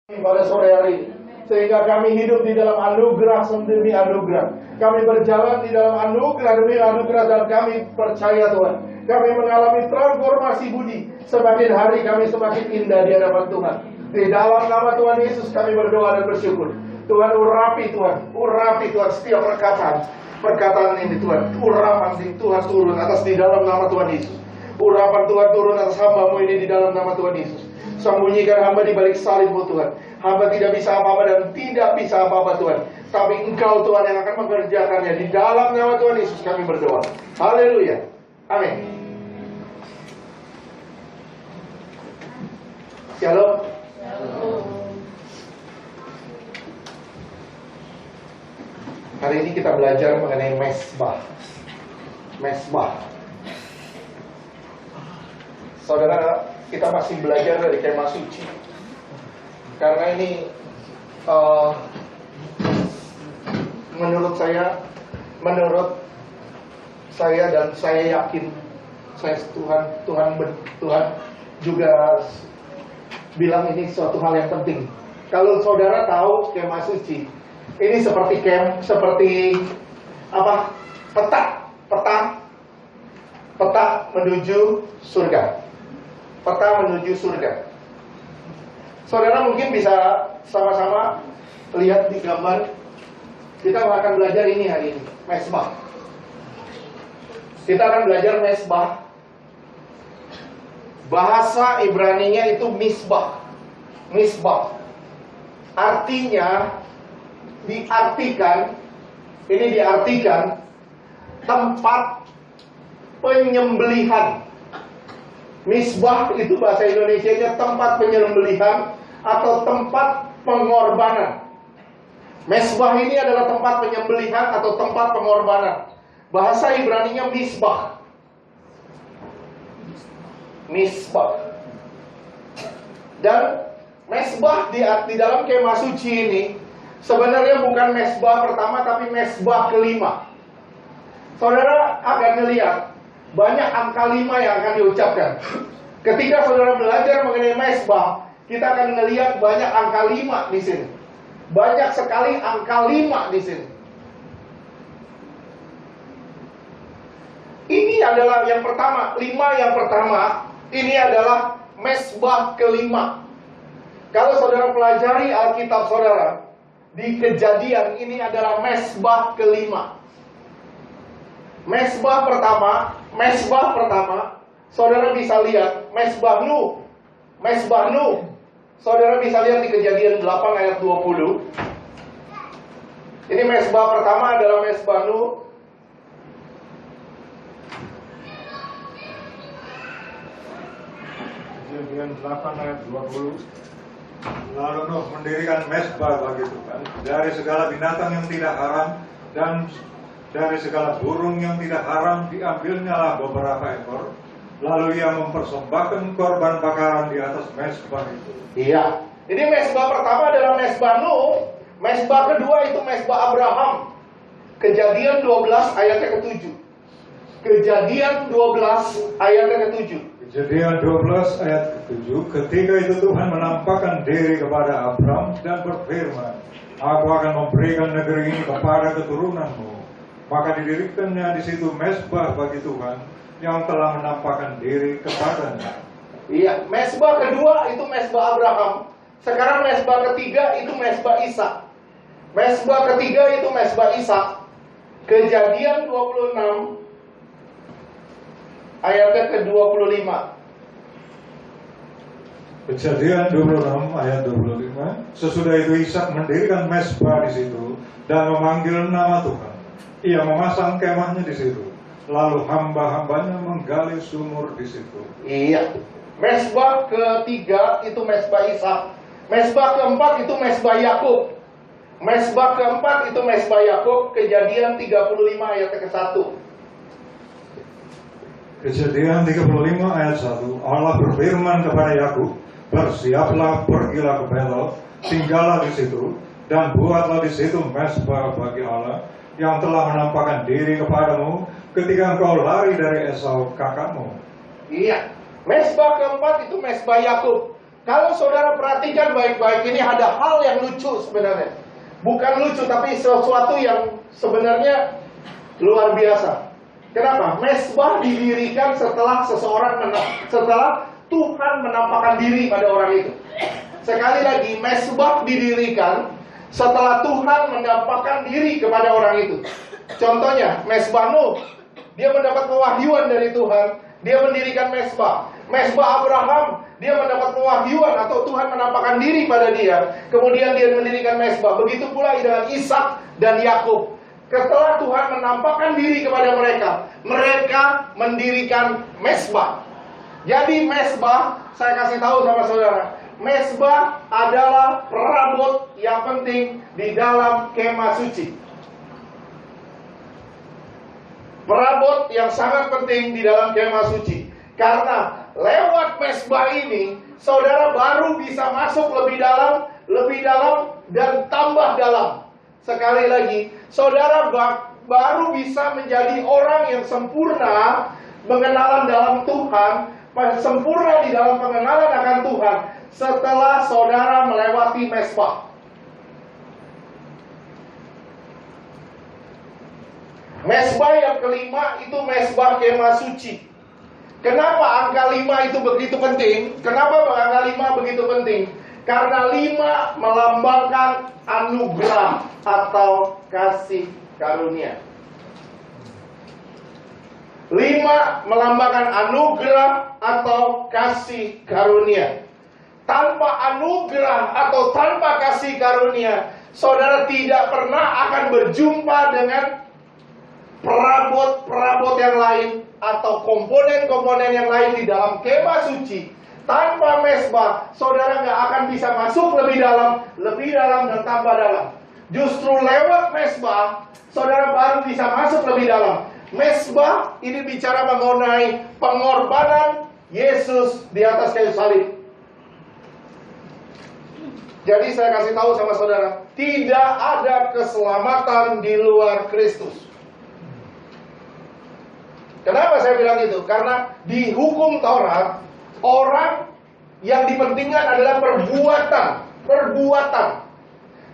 pada sore hari ini, sehingga kami hidup di dalam anugerah demi anugerah. Kami berjalan di dalam anugerah demi anugerah, dan kami percaya Tuhan, kami mengalami transformasi budi. Semakin hari kami semakin indah di hadapan Tuhan. Di dalam nama Tuhan Yesus kami berdoa dan bersyukur. Tuhan, urapi Tuhan setiap perkataan ini Tuhan. Urapan Tuhan turun atas di dalam nama Tuhan Yesus. Urapan Tuhan turun atas hamba-Mu ini di dalam nama Tuhan Yesus. Sembunyikan hamba di balik salib-Mu Tuhan. Hamba tidak bisa apa-apa dan tidak bisa apa-apa Tuhan, tapi Engkau Tuhan yang akan mengerjakannya. Di dalam nama Tuhan Yesus kami berdoa. Haleluya. Amin. Shalom. Hari ini kita belajar mengenai mesbah. Saudara, kita masih belajar dari kemah suci. Karena ini menurut saya dan saya yakin Tuhan juga bilang ini suatu hal yang penting. Kalau saudara tahu kemah suci, ini seperti peta menuju surga. Peta menuju surga. Saudara mungkin bisa sama-sama lihat di gambar. Kita akan belajar ini hari ini, mesbah. Kita akan belajar mesbah. Bahasa Ibraninya itu misbah. Artinya diartikan tempat penyembelihan. Misbah itu bahasa Indonesianya tempat penyembelihan atau tempat pengorbanan. Mesbah ini adalah tempat penyembelihan atau tempat pengorbanan. Bahasa Ibraninya misbah. Dan mesbah di dalam kemah suci ini sebenarnya bukan mesbah pertama, tapi mesbah kelima. Saudara akan melihat banyak angka 5 yang akan diucapkan. Ketika saudara belajar mengenai mesbah, kita akan melihat banyak angka 5 di sini. Banyak sekali angka 5 di sini. Ini adalah yang pertama, 5 yang pertama, ini adalah mesbah kelima. Kalau saudara pelajari Alkitab saudara, di Kejadian ini adalah mesbah kelima. Mesbah pertama, saudara bisa lihat mesbah Nuh. Saudara bisa lihat di Kejadian 8 ayat 20. Ini mesbah pertama adalah mesbah Nuh. Kejadian 8 ayat 20. Lalu Nuh mendirikan mesbah bagi Tuhan dari segala binatang yang tidak haram, dan dari segala burung yang tidak haram diambilnyalah beberapa ekor. Lalu ia mempersembahkan korban bakaran di atas mesbah itu. Iya, ini mesbah pertama adalah mesbah Nuh. Mesbah kedua itu mesbah Abraham. Kejadian 12 ayatnya ke-7. Kejadian 12 ayatnya ke-7. Kejadian 12 ayat ke-7. Ketika itu Tuhan menampakkan diri kepada Abram dan berfirman, Aku akan memberikan negeri ini kepada keturunanmu. Maka didirikannya di situ mesbah bagi Tuhan yang telah menampakkan diri kepadanya. Iya, mesbah kedua itu mesbah Abraham. Sekarang mesbah ketiga itu mesbah Ishak. Mesbah ketiga itu mesbah Ishak. Kejadian 26 ayatnya ke-25. Kejadian 26 ayat 25. Sesudah itu Ishak mendirikan mesbah di situ dan memanggil nama Tuhan. Ia memasang kemahnya di situ. Lalu hamba-hambanya menggali sumur di situ. Iya. Mesbah ketiga itu mesbah Ishak. Mesbah keempat itu mesbah Yakub. Mesbah keempat itu mesbah Yakub. Kejadian 35 ayat ke-1. Kejadian 35 ayat 1. Allah berfirman kepada Yakub, Bersiaplah, pergilah ke Betel, tinggallah di situ, dan buatlah di situ mesbah bagi Allah yang telah menampakkan diri kepadamu ketika engkau lari dari Esau kakakmu. Iya. Mesbah keempat itu mesbah Yakub. Kalau saudara perhatikan baik-baik, ini ada hal yang lucu sebenarnya. Bukan lucu, tapi sesuatu yang sebenarnya luar biasa. Kenapa? Mezbah didirikan setelah setelah Tuhan menampakkan diri pada orang itu. Sekali lagi, mezbah didirikan setelah Tuhan menampakkan diri kepada orang itu. Contohnya, mezbah Nuh, dia mendapat pewahyuan dari Tuhan, dia mendirikan mezbah. Mezbah Abraham, dia mendapat pewahyuan atau Tuhan menampakkan diri pada dia, kemudian dia mendirikan mezbah. Begitu pula dengan Ishak dan Yakub. Setelah Tuhan menampakkan diri kepada mereka, mereka mendirikan mezbah. Jadi mezbah, saya kasih tahu sama saudara, mezbah adalah perabot yang penting di dalam kemah suci. Perabot yang sangat penting di dalam kemah suci. Karena lewat mezbah ini, saudara baru bisa masuk lebih dalam dan tambah dalam. Sekali lagi, saudara baru bisa menjadi orang yang sempurna pengenalan dalam Tuhan, sempurna di dalam pengenalan akan Tuhan setelah saudara melewati mezbah. Mezbah yang kelima itu mezbah kemah suci. Kenapa angka 5 itu begitu penting? Kenapa angka 5 begitu penting? Karena 5 melambangkan anugerah atau kasih karunia. 5 melambangkan anugerah atau kasih karunia. Tanpa anugerah atau tanpa kasih karunia, saudara tidak pernah akan berjumpa dengan perabot-perabot yang lain atau komponen-komponen yang lain di dalam kemah suci. Tanpa mezbah, saudara nggak akan bisa masuk lebih dalam dan tambah dalam. Justru lewat mezbah, saudara baru bisa masuk lebih dalam. Mezbah ini bicara mengenai pengorbanan Yesus di atas kayu salib. Jadi saya kasih tahu sama saudara, tidak ada keselamatan di luar Kristus. Kenapa saya bilang itu? Karena di hukum Taurat, orang yang dipentingkan adalah perbuatan.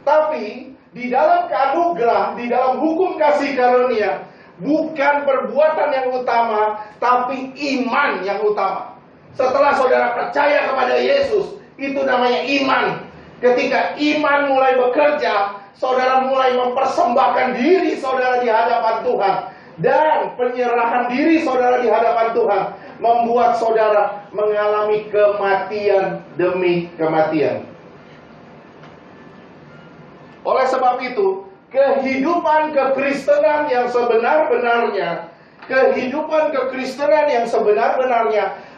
Tapi di dalam anugerah, di dalam hukum kasih karunia, bukan perbuatan yang utama, tapi iman yang utama. Setelah saudara percaya kepada Yesus, itu namanya iman. Ketika iman mulai bekerja, saudara mulai mempersembahkan diri saudara di hadapan Tuhan. Dan penyerahan diri saudara di hadapan Tuhan membuat saudara mengalami kematian demi kematian. Oleh sebab itu, kehidupan kekristenan yang sebenar-benarnya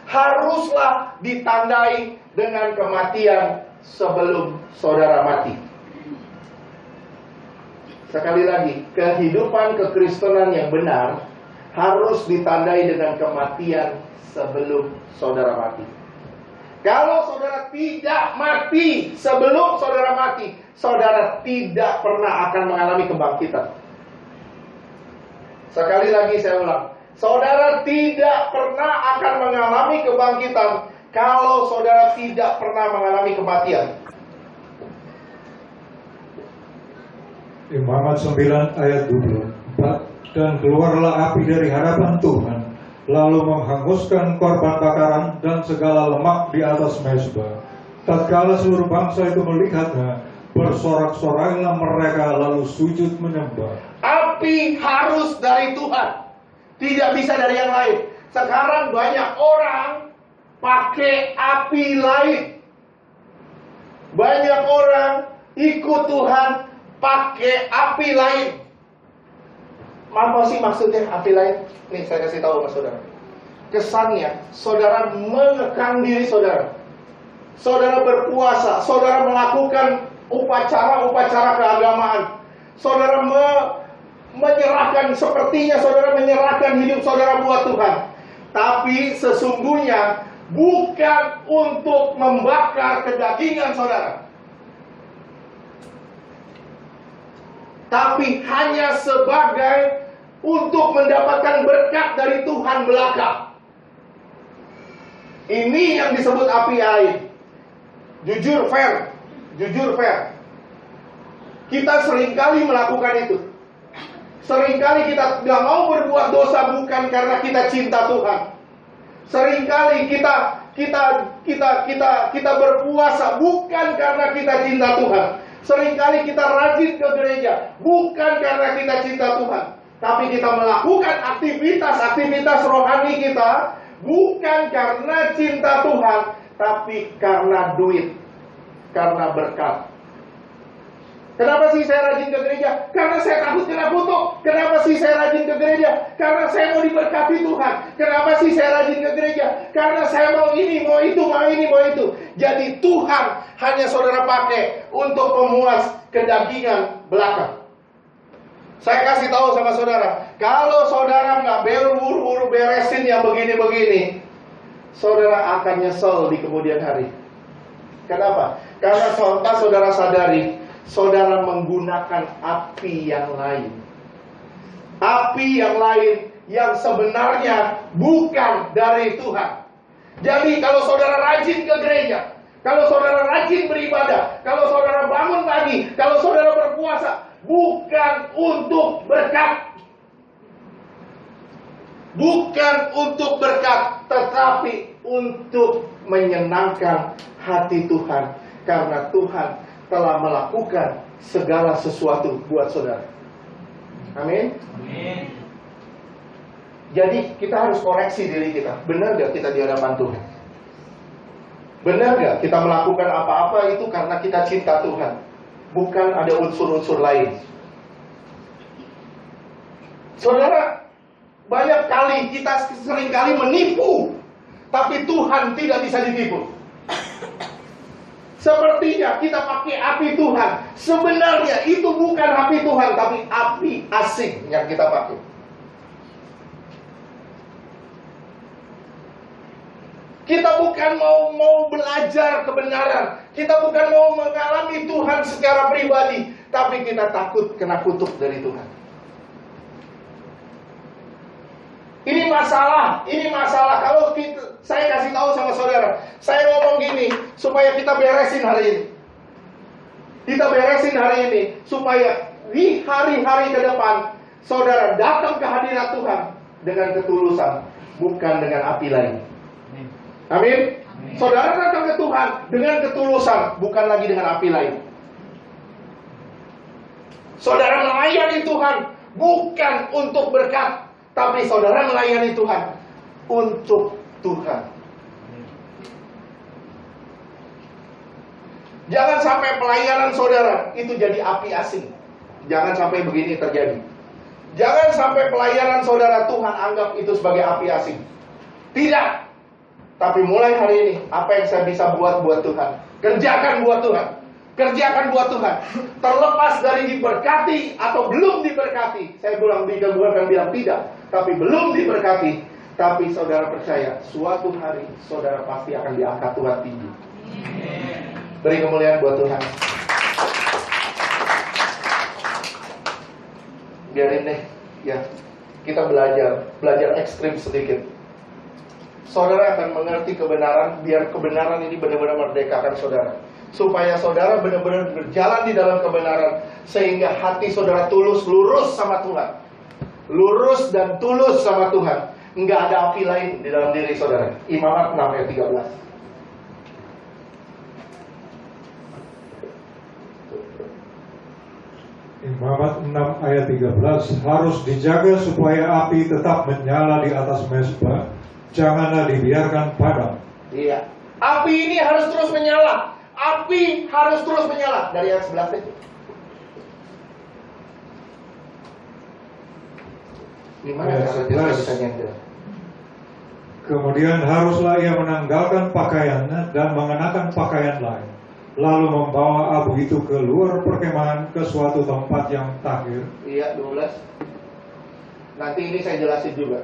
haruslah ditandai dengan kematian sebelum saudara mati. Sekali lagi, kehidupan kekristenan yang benar harus ditandai dengan kematian sebelum saudara mati. Kalau saudara tidak mati sebelum saudara mati, saudara tidak pernah akan mengalami kebangkitan. Sekali lagi saya ulang, saudara tidak pernah akan mengalami kebangkitan kalau saudara tidak pernah mengalami kematian. Imamat 9 ayat 24. Dan keluarlah api dari hadapan Tuhan, lalu menghanguskan korban bakaran dan segala lemak di atas mezbah. Tatkala seluruh bangsa itu melihatnya, bersorak-soraklah mereka lalu sujud menyembah. Api harus dari Tuhan, tidak bisa dari yang lain. Sekarang banyak orang pakai api lain. Banyak orang ikut Tuhan pakai api lain. Apa sih maksudnya api lain? Nih saya kasih tahu sama saudara. Kesannya saudara mengekang diri saudara. Saudara berpuasa, saudara melakukan upacara-upacara keagamaan. Saudara menyerahkan, sepertinya saudara menyerahkan hidup saudara buat Tuhan. Tapi sesungguhnya bukan untuk membakar kedagingan saudara, tapi hanya sebagai untuk mendapatkan berkat dari Tuhan belaka. Ini yang disebut api lain. Jujur fair. Kita seringkali melakukan itu. Seringkali kita gak mau berbuat dosa bukan karena kita cinta Tuhan. Seringkali kita berpuasa bukan karena kita cinta Tuhan. Seringkali kita rajin ke gereja bukan karena kita cinta Tuhan, tapi kita melakukan aktivitas rohani kita bukan karena cinta Tuhan, tapi karena duit, karena berkat. Kenapa sih saya rajin ke gereja? Karena saya takut kena kutuk. Kenapa sih saya rajin ke gereja? Karena saya mau diberkati Tuhan. Kenapa sih saya rajin ke gereja? Karena saya mau ini, mau itu, mau ini, mau itu. Jadi Tuhan hanya saudara pakai untuk memuas kedagingan belaka. Saya kasih tahu sama saudara, kalau saudara nggak buru-buru beresin yang begini-begini, saudara akan nyesel di kemudian hari. Kenapa? Karena saudara sadari, saudara menggunakan api yang lain. Api yang lain yang sebenarnya bukan dari Tuhan. Jadi kalau saudara rajin ke gereja, kalau saudara rajin beribadah, kalau saudara bangun pagi, kalau saudara berpuasa, bukan untuk berkat. Bukan untuk berkat, tetapi untuk menyenangkan hati Tuhan. Karena Tuhan telah melakukan segala sesuatu buat saudara. Amin. Jadi kita harus koreksi diri kita. Benar gak kita di hadapan Tuhan? Benar gak kita melakukan apa-apa itu karena kita cinta Tuhan? Bukan ada unsur-unsur lain. Saudara, banyak kali kita seringkali menipu, tapi Tuhan tidak bisa ditipu. Sepertinya kita pakai api Tuhan. Sebenarnya itu bukan api Tuhan, tapi api asing yang kita pakai. Kita bukan mau belajar kebenaran. Kita bukan mau mengalami Tuhan secara pribadi, tapi kita takut kena kutuk dari Tuhan. Ini masalah. Kalau saya kasih tahu sama saudara, saya ngomong gini supaya kita beresin hari ini. Kita beresin hari ini supaya di hari-hari ke depan saudara datang ke hadirat Tuhan dengan ketulusan, bukan dengan api lain. Amin. Saudara datang ke Tuhan dengan ketulusan, bukan lagi dengan api lain. Saudara melayani Tuhan bukan untuk berkat, tapi saudara melayani Tuhan untuk Tuhan. Jangan sampai pelayanan saudara itu jadi api asing. Jangan sampai begini terjadi. Jangan sampai pelayanan saudara Tuhan anggap itu sebagai api asing. Tidak. Tapi mulai hari ini, apa yang saya bisa buat Tuhan, kerjakan buat Tuhan. Kerjakan buat Tuhan. Terlepas dari diberkati atau belum diberkati. Saya bukan bilang tidak, tapi belum diberkati. Tapi saudara percaya, suatu hari saudara pasti akan diangkat Tuhan tinggi. Beri kemuliaan buat Tuhan. Biarin deh, ya. Kita belajar ekstrim sedikit. Saudara akan mengerti kebenaran, biar kebenaran ini benar-benar merdekakan saudara. Supaya saudara benar-benar berjalan di dalam kebenaran, sehingga hati saudara tulus, lurus sama Tuhan. Lurus dan tulus sama Tuhan. Enggak ada api lain di dalam diri saudara. Imamat 6 ayat 13. Imamat 6 ayat 13, harus dijaga supaya api tetap menyala di atas mezbah, janganlah dibiarkan padam. Iya. Api ini harus terus menyala. Api harus terus menyala. Dari ayat 11 itu. Gimana cara kita bisa nyender? Kemudian haruslah ia menanggalkan pakaiannya dan mengenakan pakaian lain, lalu membawa abu itu keluar perkemahan ke suatu tempat yang tahir. Iya, 12. Nanti ini saya jelasin juga.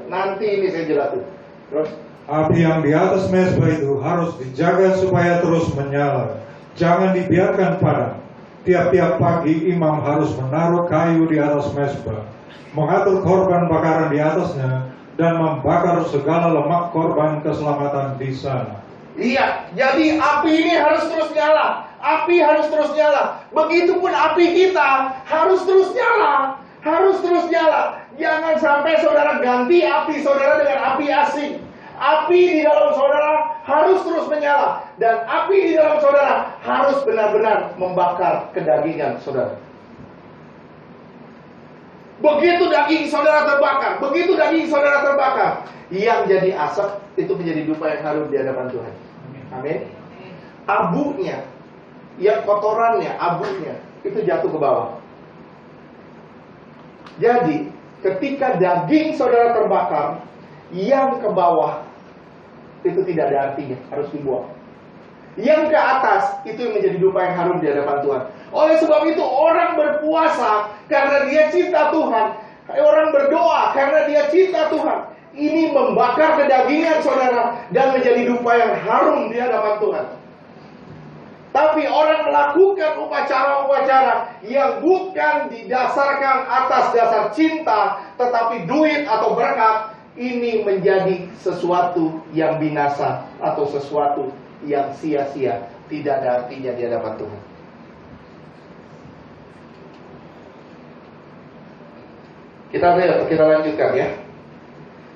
Terus api yang di atas mezbah itu harus dijaga supaya terus menyala. Jangan dibiarkan padam. Tiap-tiap pagi imam harus menaruh kayu di atas mezbah, mengatur korban bakaran di atasnya, dan membakar segala lemak korban keselamatan di sana. Iya, jadi api ini harus terus nyala. Api harus terus nyala. Begitupun api kita harus terus nyala. Harus terus nyala. Jangan sampai saudara ganti api saudara dengan api asing. Api di dalam saudara harus terus menyala. Dan api di dalam saudara harus benar-benar membakar kedagingan saudara. Begitu daging saudara terbakar, begitu daging saudara terbakar, yang jadi asap itu menjadi dupa yang harum di hadapan Tuhan. Amin. Abunya, ya kotorannya, abunya itu jatuh ke bawah. Jadi ketika daging saudara terbakar, yang ke bawah itu tidak ada artinya, harus dibuang. Yang ke atas itu yang menjadi dupa yang harum di hadapan Tuhan. Oleh sebab itu orang berpuasa karena dia cinta Tuhan. Orang berdoa karena dia cinta Tuhan. Ini membakar kedagingan saudara dan menjadi dupa yang harum di hadapan Tuhan. Tapi orang melakukan upacara-upacara yang bukan didasarkan atas dasar cinta, tetapi duit atau berkat, ini menjadi sesuatu yang binasa atau sesuatu yang sia-sia, tidak ada artinya di hadapan Tuhan. Kita lanjutkan ya.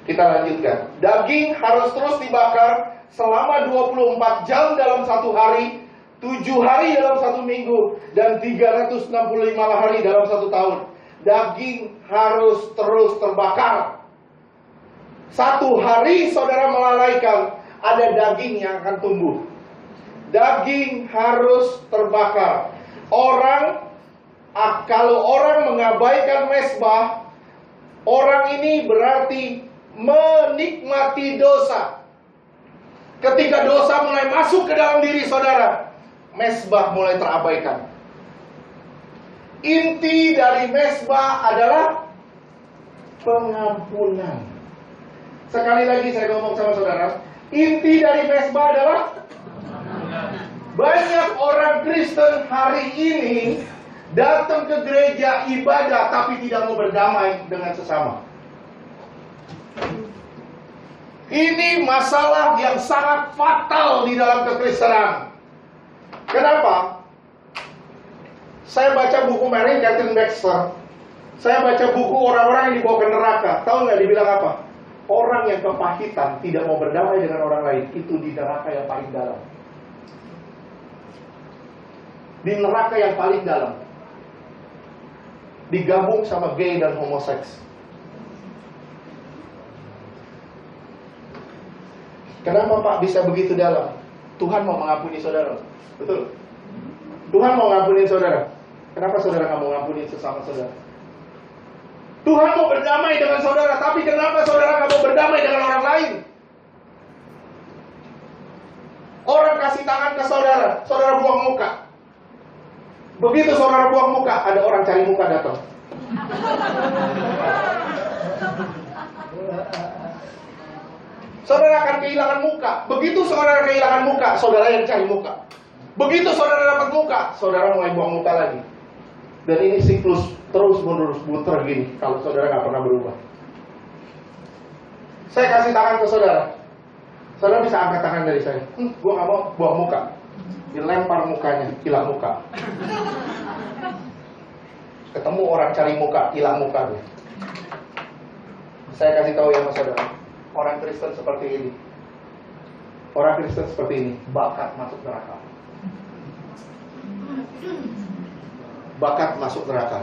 Kita lanjutkan. Daging harus terus dibakar selama 24 jam dalam satu hari, 7 hari dalam satu minggu, dan 365 hari dalam satu tahun. Daging harus terus terbakar. Satu hari saudara melalaikan, ada daging yang akan tumbuh. Daging harus terbakar. Kalau orang mengabaikan mezbah, orang ini berarti menikmati dosa. Ketika dosa mulai masuk ke dalam diri saudara, mezbah mulai terabaikan. Inti dari mezbah adalah pengampunan. Sekali lagi saya ngomong sama saudara, inti dari mezbah adalah banyak orang Kristen hari ini datang ke gereja ibadah tapi tidak mau berdamai dengan sesama. Ini masalah yang sangat fatal di dalam kekristenan. Kenapa? Saya baca buku Mary Catherine Baxter. Saya baca buku orang-orang yang dibawa ke neraka. Tahu nggak dibilang apa? Orang yang kepahitan tidak mau berdamai dengan orang lain, itu di neraka yang paling dalam. Di neraka yang paling dalam. Digabung sama gay dan homoseks. Kenapa Pak bisa begitu dalam? Tuhan mau mengampuni saudara. Betul? Tuhan mau mengampuni saudara. Kenapa saudara nggak mau mengampuni sesama saudara? Tuhan mau berdamai dengan saudara, tapi kenapa saudara nggak mau berdamai dengan orang lain? Orang kasih tangan ke saudara, saudara buang muka. Begitu saudara buang muka, ada orang cari muka datang. Saudara akan kehilangan muka. Begitu saudara kehilangan muka, saudara yang cari muka. Begitu saudara dapat muka, saudara mulai buang muka lagi. Dan ini siklus terus-menerus muter gini kalau saudara nggak pernah berubah. Saya kasih tangan ke saudara. Saudara bisa angkat tangan dari saya. Gua nggak mau buang muka. Dilempar mukanya, hilang muka. Ketemu orang cari muka, hilang muka dia. Saya kasih tahu ya mas saudara. Orang Kristen seperti ini, orang Kristen seperti ini, bakat masuk neraka. Bakat masuk neraka.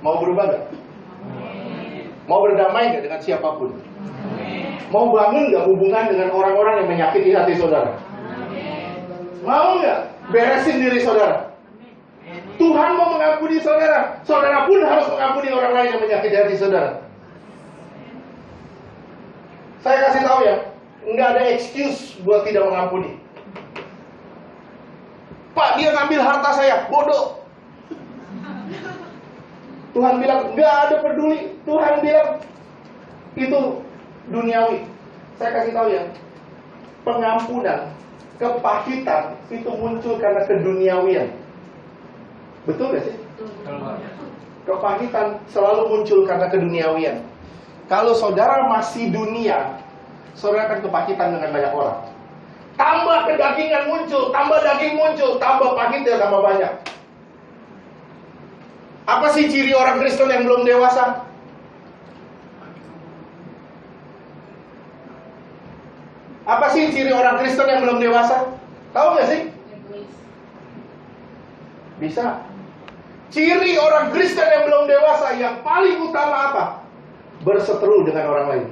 Mau berubah nggak? Mau berdamai nggak dengan siapapun? Mau bangun nggak hubungan dengan orang-orang yang menyakiti hati saudara? Mau nggak beresin diri saudara? Tuhan mau mengampuni saudara. Saudara pun harus mengampuni orang lain yang menyakiti hati saudara. Saya kasih tahu ya, nggak ada excuse buat tidak mengampuni. Pak, dia ngambil harta saya, bodoh. Tuhan bilang, nggak ada peduli. Tuhan bilang, itu duniawi. Saya kasih tahu ya, pengampunan, kepahitan, itu muncul karena keduniawian. Betul gak sih? Kepahitan selalu muncul karena keduniawian. Kalau saudara masih dunia, saudara akan kepahitan dengan banyak orang. Tambah kedagingan muncul, tambah daging muncul, tambah pahitnya tambah banyak. Apa sih ciri orang Kristen yang belum dewasa? Apa sih ciri orang Kristen yang belum dewasa? Tahu nggak sih? Bisa. Ciri orang Kristen yang belum dewasa yang paling utama apa? Berseteru dengan orang lain.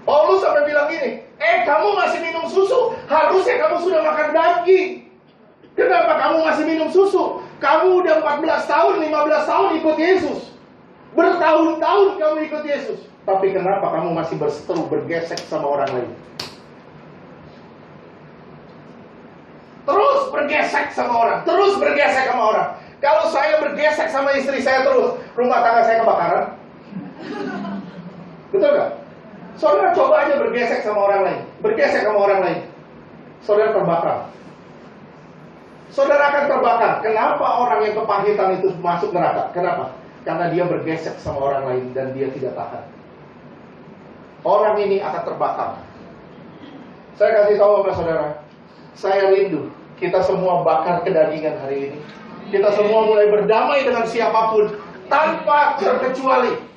Paulus sampai bilang gini, kamu masih minum susu, harusnya kamu sudah makan daging. Kenapa kamu masih minum susu? Kamu udah 14 tahun, 15 tahun ikut Yesus. Bertahun-tahun kamu ikut Yesus. Tapi kenapa kamu masih berseteru, bergesek sama orang lain? Terus bergesek sama orang, terus bergesek sama orang. Kalau saya bergesek sama istri saya terus, rumah tangga saya kebakaran. Betul gak? Saudara coba aja bergesek sama orang lain, bergesek sama orang lain. Saudara terbakar. Saudara akan terbakar. Kenapa orang yang kepahitan itu masuk neraka? Kenapa? Karena dia bergesek sama orang lain dan dia tidak tahan. Orang ini akan terbakar. Saya kasih tahu sama saudara, saya rindu kita semua bakar kedagingan hari ini. Kita semua mulai berdamai dengan siapapun tanpa terkecuali.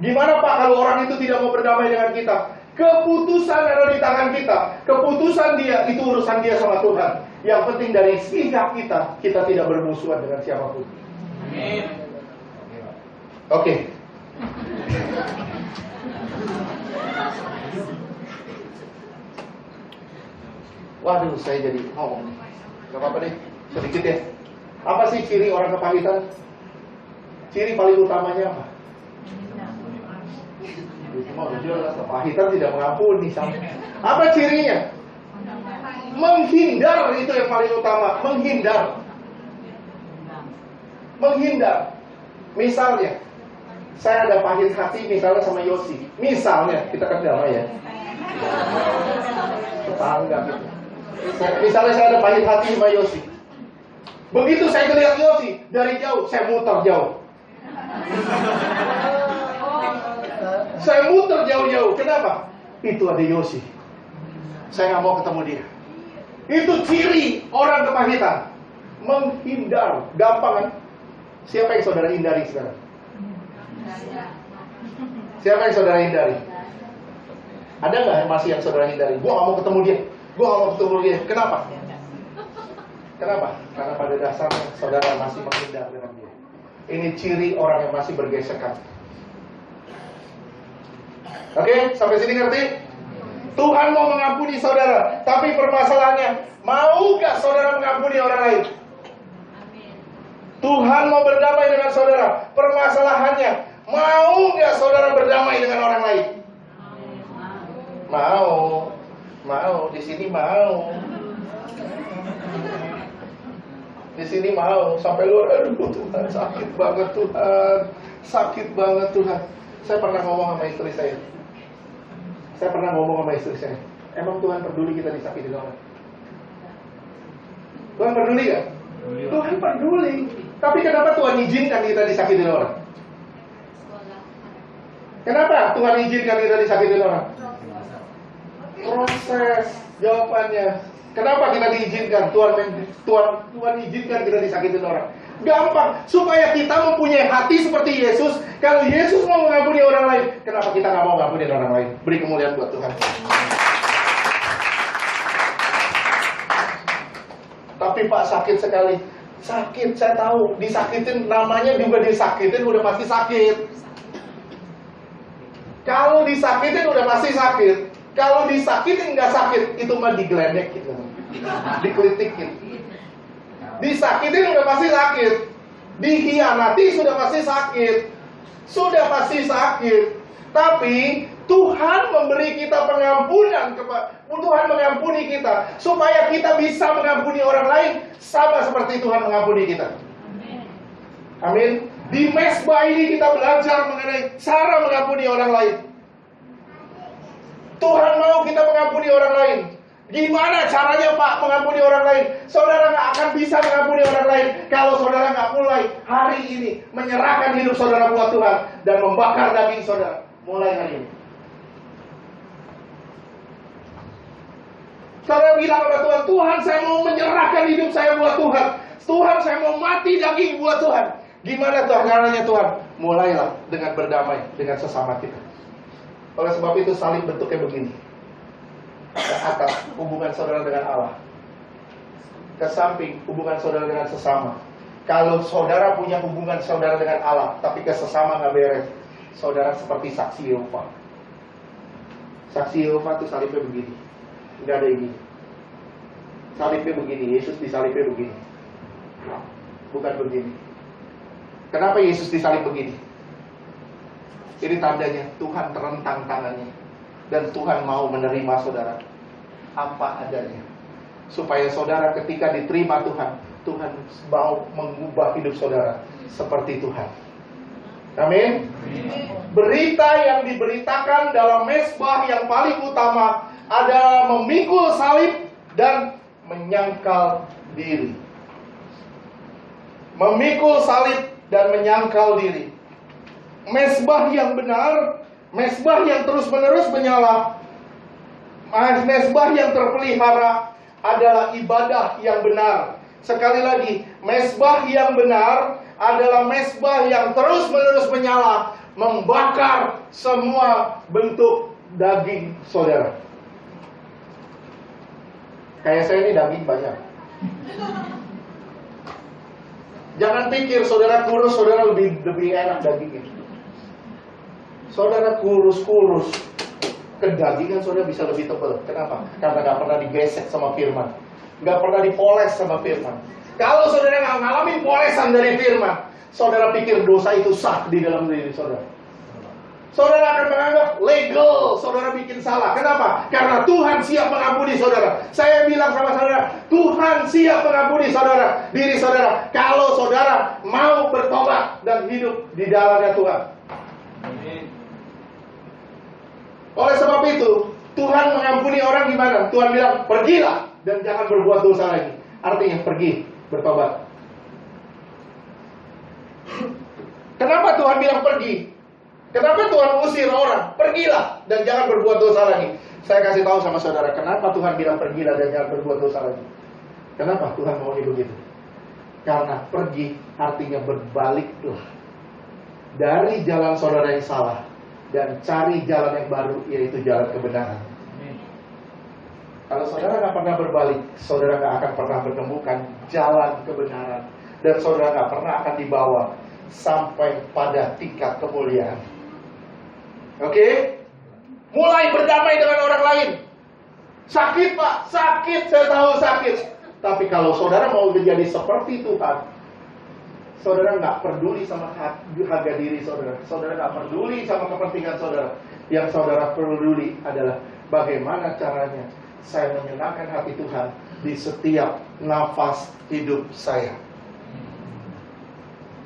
Gimana Pak kalau orang itu tidak mau berdamai dengan kita? Keputusan ada di tangan kita. Keputusan dia, itu urusan dia sama Tuhan. Yang penting dari sikap kita, kita tidak bermusuhan dengan siapapun. Amin. Oke. Waduh, saya jadi ngomong. Gak apa-apa deh, sedikit ya. Apa sih ciri orang kepahitan? Ciri paling utamanya apa? Cuma jelas kepahitan tidak mengampuni. Apa cirinya? Menghindar, itu yang paling utama. Menghindar. Menghindar. Misalnya, saya ada pahit hati misalnya sama Yosi. Misalnya, kita kan damai ya. Tetangga gitu. Misalnya saya ada pahit hati sama Yosi. Begitu saya ngeliat Yosi dari jauh, saya muter jauh. Saya muter jauh-jauh. Kenapa? Itu ada Yosi. Saya nggak mau ketemu dia. Itu ciri orang kepahitan. Menghindar. Gampang kan? Siapa yang saudara hindari sekarang? Siapa yang saudara hindari? Ada nggak masih yang saudara hindari? Gua nggak mau ketemu dia. Gua nggak mau ketemu dia. Kenapa? Kenapa? Karena pada dasarnya saudara masih menghindar dengan dia. Ini ciri orang yang masih bergesekan. Oke, sampai sini ngerti? Tuhan mau mengampuni saudara, tapi permasalahannya, mau gak saudara mengampuni orang lain? Tuhan mau berdamai dengan saudara, permasalahannya, mau gak saudara berdamai dengan orang lain? Mau, di sini mau. Di sini mau, sampai luar, aduh Tuhan, sakit banget Tuhan. Sakit banget Tuhan. Saya pernah ngomong sama istri saya. Emang Tuhan peduli kita disakitin orang? Tuhan peduli gak? Tuhan peduli. Tapi kenapa Tuhan izinkan kita disakitin orang? Kenapa Tuhan izinkan kita disakitin orang? Proses jawabannya. Kenapa kita diizinkan? Tuhan izinkan kita disakitin orang. Gampang, supaya kita mempunyai hati seperti Yesus. Kalau Yesus mau mengampuni orang lain, kenapa kita nggak mau mengampuni orang lain? Beri kemuliaan buat Tuhan. Tapi Pak, sakit sekali. Sakit, saya tahu. Disakitin, namanya juga disakitin, udah pasti sakit. Kalau disakitin udah pasti sakit. Kalau disakitin nggak sakit, itu mah digeledek gitu, dikelitikin. Disakitin udah pasti sakit. Dikhianati sudah pasti sakit. Sudah pasti sakit. Tapi Tuhan memberi kita pengampunan, Tuhan mengampuni kita supaya kita bisa mengampuni orang lain sama seperti Tuhan mengampuni kita. Amin. Di mesbah ini kita belajar mengenai cara mengampuni orang lain. Tuhan mau kita mengampuni orang lain. Gimana caranya Pak mengampuni orang lain? Saudara nggak akan bisa mengampuni orang lain kalau saudara nggak mulai hari ini menyerahkan hidup saudara buat Tuhan dan membakar daging saudara. Mulai hari ini. Saudara bilang kepada Tuhan, Tuhan saya mau menyerahkan hidup saya buat Tuhan. Tuhan saya mau mati daging buat Tuhan. Gimana Tuhan caranya Tuhan? Mulailah dengan berdamai dengan sesama kita. Oleh sebab itu salib bentuknya begini. Ke atas hubungan saudara dengan Allah, ke samping hubungan saudara dengan sesama. Kalau saudara punya hubungan saudara dengan Allah tapi ke sesama nggak beres, saudara seperti saksi Yehova. Saksi Yehova itu salibnya begini, nggak ada ini. Salibnya begini, Yesus disalibnya begini, bukan begini. Kenapa Yesus disalib begini? Ini tandanya Tuhan terentang tangannya. Dan Tuhan mau menerima saudara apa adanya, supaya saudara ketika diterima Tuhan, Tuhan mau mengubah hidup saudara seperti Tuhan. Amin. Berita yang diberitakan dalam mezbah yang paling utama adalah memikul salib dan menyangkal diri. Memikul salib dan menyangkal diri. Mezbah yang benar, mezbah yang terus-menerus menyala, mezbah yang terpelihara adalah ibadah yang benar. Sekali lagi, mezbah yang benar adalah mezbah yang terus-menerus menyala, membakar semua bentuk daging saudara. Kayak saya ini daging banyak. Jangan pikir saudara kurus, saudara lebih enak dagingnya. Saudara kurus-kurus, kedagingan saudara bisa lebih tebal. Kenapa? Karena gak pernah digesek sama firman, gak pernah dipoles sama firman. Kalau saudara gak ngalamin polesan dari firman, saudara pikir dosa itu sah di dalam diri saudara. Saudara akan menganggap legal saudara bikin salah. Kenapa? Karena Tuhan siap mengampuni saudara. Saya bilang sama saudara, Tuhan siap mengampuni saudara, diri saudara, kalau saudara mau bertobat dan hidup di dalamnya Tuhan. Amin. Oleh sebab itu, Tuhan mengampuni orang gimana? Tuhan bilang, pergilah dan jangan berbuat dosa lagi. Artinya pergi, bertobat. Kenapa Tuhan bilang pergi? Kenapa Tuhan usir orang? Pergilah dan jangan berbuat dosa lagi. Saya kasih tahu sama saudara, kenapa Tuhan bilang pergilah dan jangan berbuat dosa lagi? Kenapa Tuhan mau begitu? Karena pergi artinya berbaliklah dari jalan saudara yang salah dan cari jalan yang baru, yaitu jalan kebenaran. Kalau saudara nggak pernah berbalik, saudara nggak akan pernah menemukan jalan kebenaran, dan saudara nggak pernah akan dibawa sampai pada tingkat kemuliaan. Oke? Mulai berdamai dengan orang lain. Sakit Pak, sakit, saya tahu sakit. Tapi kalau saudara mau menjadi seperti Tuhan, saudara nggak peduli sama harga diri saudara. Saudara nggak peduli sama kepentingan saudara. Yang saudara peduli adalah bagaimana caranya saya menyenangkan hati Tuhan di setiap nafas hidup saya.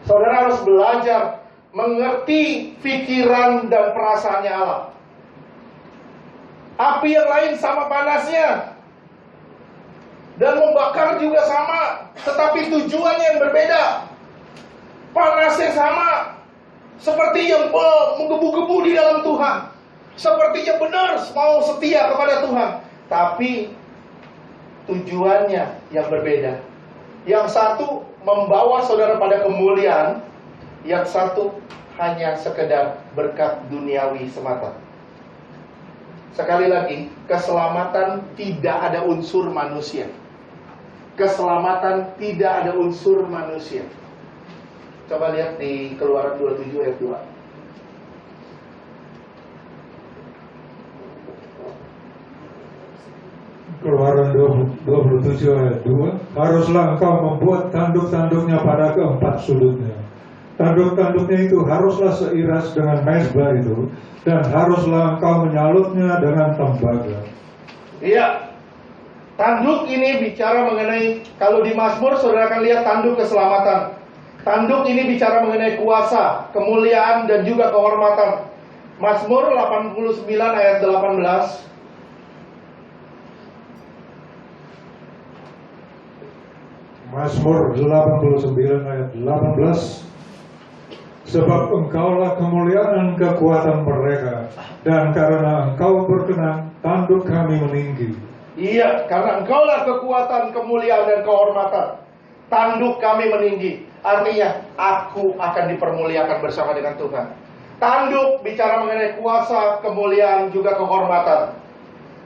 Saudara harus belajar mengerti pikiran dan perasaannya Allah. Api yang lain sama panasnya dan membakar juga sama, tetapi tujuannya yang berbeda. Panasnya sama, seperti yang menggebu-gebu di dalam Tuhan, sepertinya benar mau setia kepada Tuhan, tapi tujuannya yang berbeda. Yang satu membawa saudara pada kemuliaan, yang satu hanya sekedar berkat duniawi semata. Sekali lagi, keselamatan tidak ada unsur manusia. Keselamatan tidak ada unsur manusia. Coba lihat di Keluaran 27 ayat 2. Keluaran 27 ayat 2. Haruslah engkau membuat tanduk-tanduknya pada keempat sudutnya. Tanduk-tanduknya itu haruslah seiras dengan mezbah itu, dan haruslah engkau menyalutnya dengan tembaga. Iya. Tanduk ini bicara mengenai, kalau di Mazmur saudara akan lihat tanduk keselamatan. Tanduk ini bicara mengenai kuasa, kemuliaan, dan juga kehormatan. Mazmur 89 ayat 18. Mazmur 89 ayat 18. Sebab engkaulah kemuliaan dan kekuatan mereka, dan karena engkau berkenan, tanduk kami meninggi. Iya, karena engkaulah kekuatan, kemuliaan, dan kehormatan. Tanduk kami meninggi. Artinya, aku akan dipermuliakan bersama dengan Tuhan. Tanduk bicara mengenai kuasa, kemuliaan, juga kehormatan.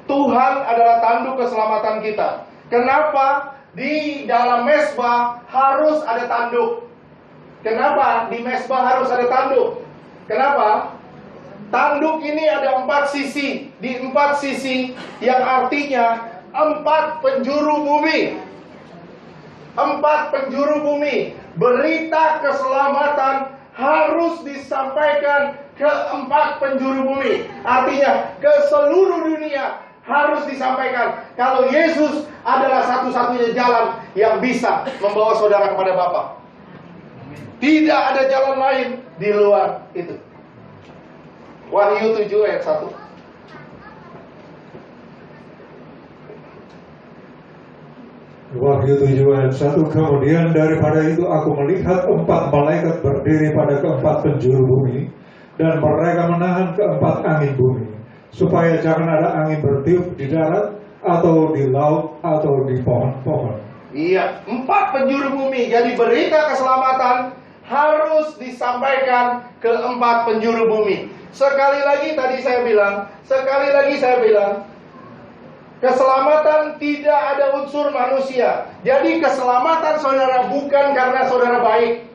Tuhan adalah tanduk keselamatan kita. Kenapa di dalam mezbah harus ada tanduk? Kenapa di mezbah harus ada tanduk? Kenapa? Tanduk ini ada 4 sisi. Di 4 sisi yang artinya 4 penjuru bumi. 4 penjuru bumi. Berita keselamatan harus disampaikan ke 4 penjuru bumi. Artinya ke seluruh dunia harus disampaikan. Kalau Yesus adalah satu-satunya jalan yang bisa membawa saudara kepada Bapa. Tidak ada jalan lain di luar itu. Wahyu 7 ayat 1. Wahyu 7 ayat 1. Kemudian daripada itu aku melihat 4 malaikat berdiri pada ke-4 penjuru bumi, dan mereka menahan ke-4 angin bumi, supaya jangan ada angin bertiup di darat, atau di laut, atau di pohon-pohon. Iya, 4 penjuru bumi. Jadi berita keselamatan harus disampaikan ke 4 penjuru bumi. Sekali lagi saya bilang, keselamatan tidak ada unsur manusia. Jadi keselamatan saudara bukan karena saudara baik,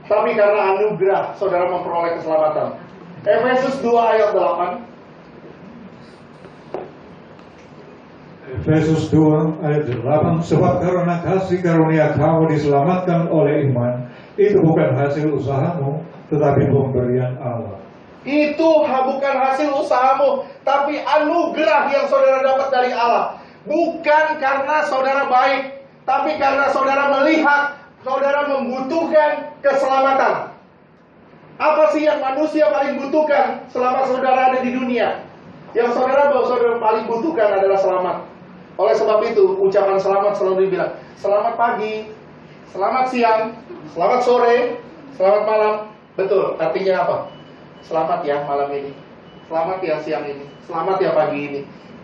tapi karena anugerah saudara memperoleh keselamatan. Efesus 2 ayat 8. Efesus 2 ayat 8. Sebab karena kasih karunia kamu diselamatkan oleh iman, itu bukan hasil usahamu, tetapi pemberian Allah. Itu bukan hasil usahamu, tapi anugerah yang saudara dapat dari Allah. Bukan karena saudara baik, tapi karena saudara melihat saudara membutuhkan keselamatan. Apa sih yang manusia paling butuhkan selama saudara ada di dunia? Yang saudara paling butuhkan adalah selamat. Oleh sebab itu, ucapan selamat selalu dibilang, selamat pagi, selamat siang, selamat sore, selamat malam. Betul, artinya apa? Selamat ya malam ini, selamat ya siang ini, selamat ya pagi ini.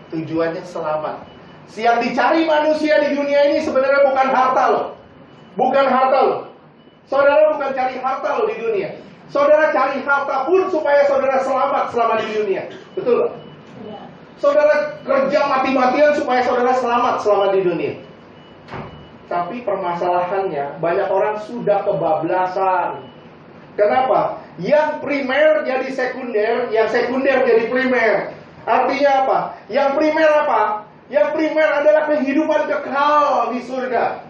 Tujuannya selamat. Yang dicari manusia di dunia ini sebenarnya bukan harta loh. Bukan harta loh. Saudara bukan cari harta loh di dunia. Saudara cari harta pun supaya saudara selamat selama di dunia. Betul loh? Saudara kerja mati-matian supaya saudara selamat selama di dunia. Tapi permasalahannya, banyak orang sudah kebablasan. Kenapa? Yang primer jadi sekunder, yang sekunder jadi primer. Artinya apa? Yang primer apa? Yang primer adalah kehidupan kekal di surga.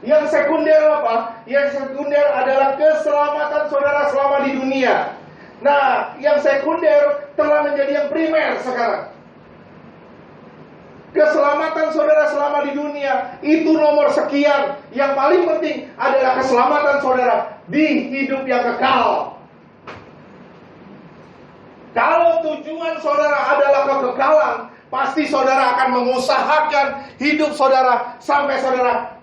Yang sekunder apa? Yang sekunder adalah keselamatan saudara selama di dunia. Nah, yang sekunder telah menjadi yang primer sekarang. Keselamatan saudara selama di dunia itu nomor sekian. Yang paling penting adalah keselamatan saudara di hidup yang kekal. Kalau tujuan saudara adalah kekekalan, pasti saudara akan mengusahakan hidup saudara sampai saudara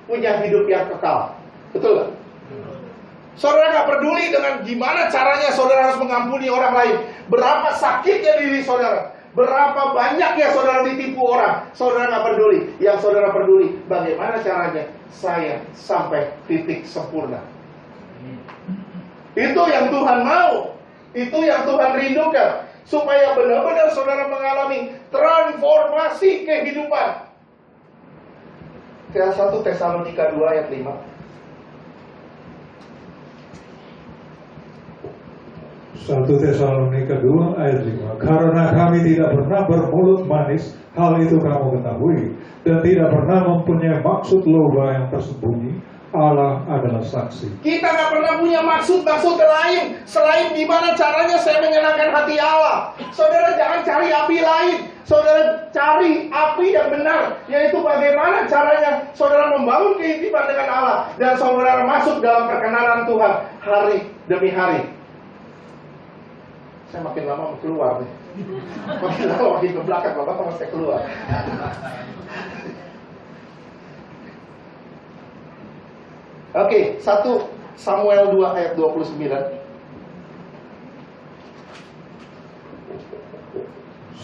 punya hidup yang kekal. Betul gak? Saudara gak peduli dengan gimana caranya saudara harus mengampuni orang lain. Berapa sakitnya diri saudara, berapa banyaknya saudara ditipu orang, saudara gak peduli. Yang saudara peduli, bagaimana caranya saya sampai titik sempurna. Itu yang Tuhan mau. Itu yang Tuhan rindukan. Supaya benar-benar saudara mengalami transformasi kehidupan. 1 Tesalonika 2 ayat 5. 1 Tesalonika 2 ayat 5. Karena kami tidak pernah bermulut manis, hal itu kamu ketahui, dan tidak pernah mempunyai maksud loba yang tersembunyi. Allah adalah saksi. Kita gak pernah punya maksud-maksud lain selain gimana caranya saya menyenangkan hati Allah. Saudara jangan cari api lain. Saudara cari api yang benar, yaitu bagaimana caranya saudara membangun kehidupan dengan Allah dan saudara masuk dalam perkenanan Tuhan hari demi hari. Saya makin lama mau keluar nih. Makin lama makin ke belakang, Bapak mau saya keluar. Oke, 1 Samuel 2 ayat 29.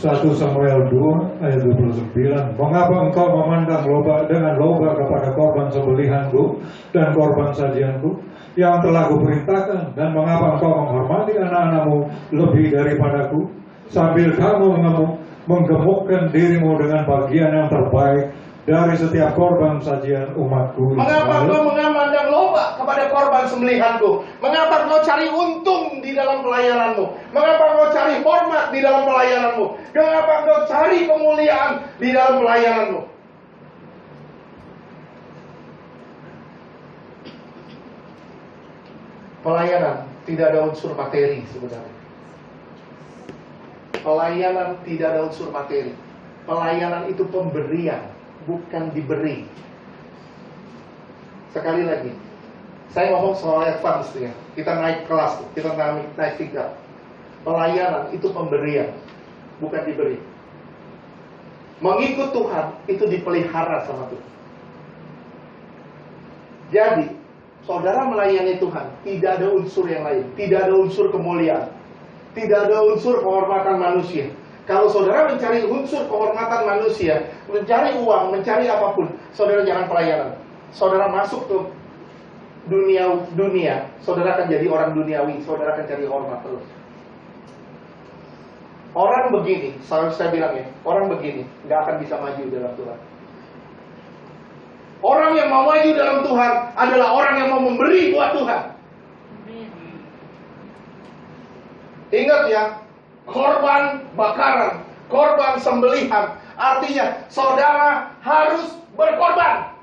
1 Samuel 2 ayat 29. Mengapa engkau memandang loba dengan loba kepada korban sembelihanku dan korban sajianku yang telah kuperintahkan, dan mengapa engkau menghormati anak-anakmu lebih daripadaku, sambil kamu menggemukkan dirimu dengan bagian yang terbaik dari setiap korban sajian umatku. Mengapa engkau memandang loba kepada korban sembelihanku? Mengapa engkau cari untung di dalam pelayananmu? Mengapa engkau cari hormat di dalam pelayananmu? Mengapa engkau cari kemuliaan di dalam pelayananmu? Pelayanan tidak ada unsur materi sebenarnya. Pelayanan tidak ada unsur materi. Pelayanan itu pemberian, bukan diberi. Sekali lagi, saya ngomong soal advance ya. Kita naik kelas, kita naik tingkat. Pelayanan itu pemberian, bukan diberi. Mengikut Tuhan itu dipelihara sama Tuhan. Jadi, saudara melayani Tuhan, tidak ada unsur yang lain, tidak ada unsur kemuliaan, tidak ada unsur kehormatan manusia. Kalau saudara mencari unsur kehormatan manusia, mencari uang, mencari apapun, saudara jangan pelayanan. Saudara masuk ke dunia, saudara akan jadi orang duniawi, saudara akan cari hormat terus. Orang begini, saya bilang ya, orang begini nggak akan bisa maju dalam Tuhan. Orang yang mau maju dalam Tuhan adalah orang yang mau memberi buat Tuhan. Ingat ya, korban bakaran, korban sembelihan, artinya saudara harus berkorban.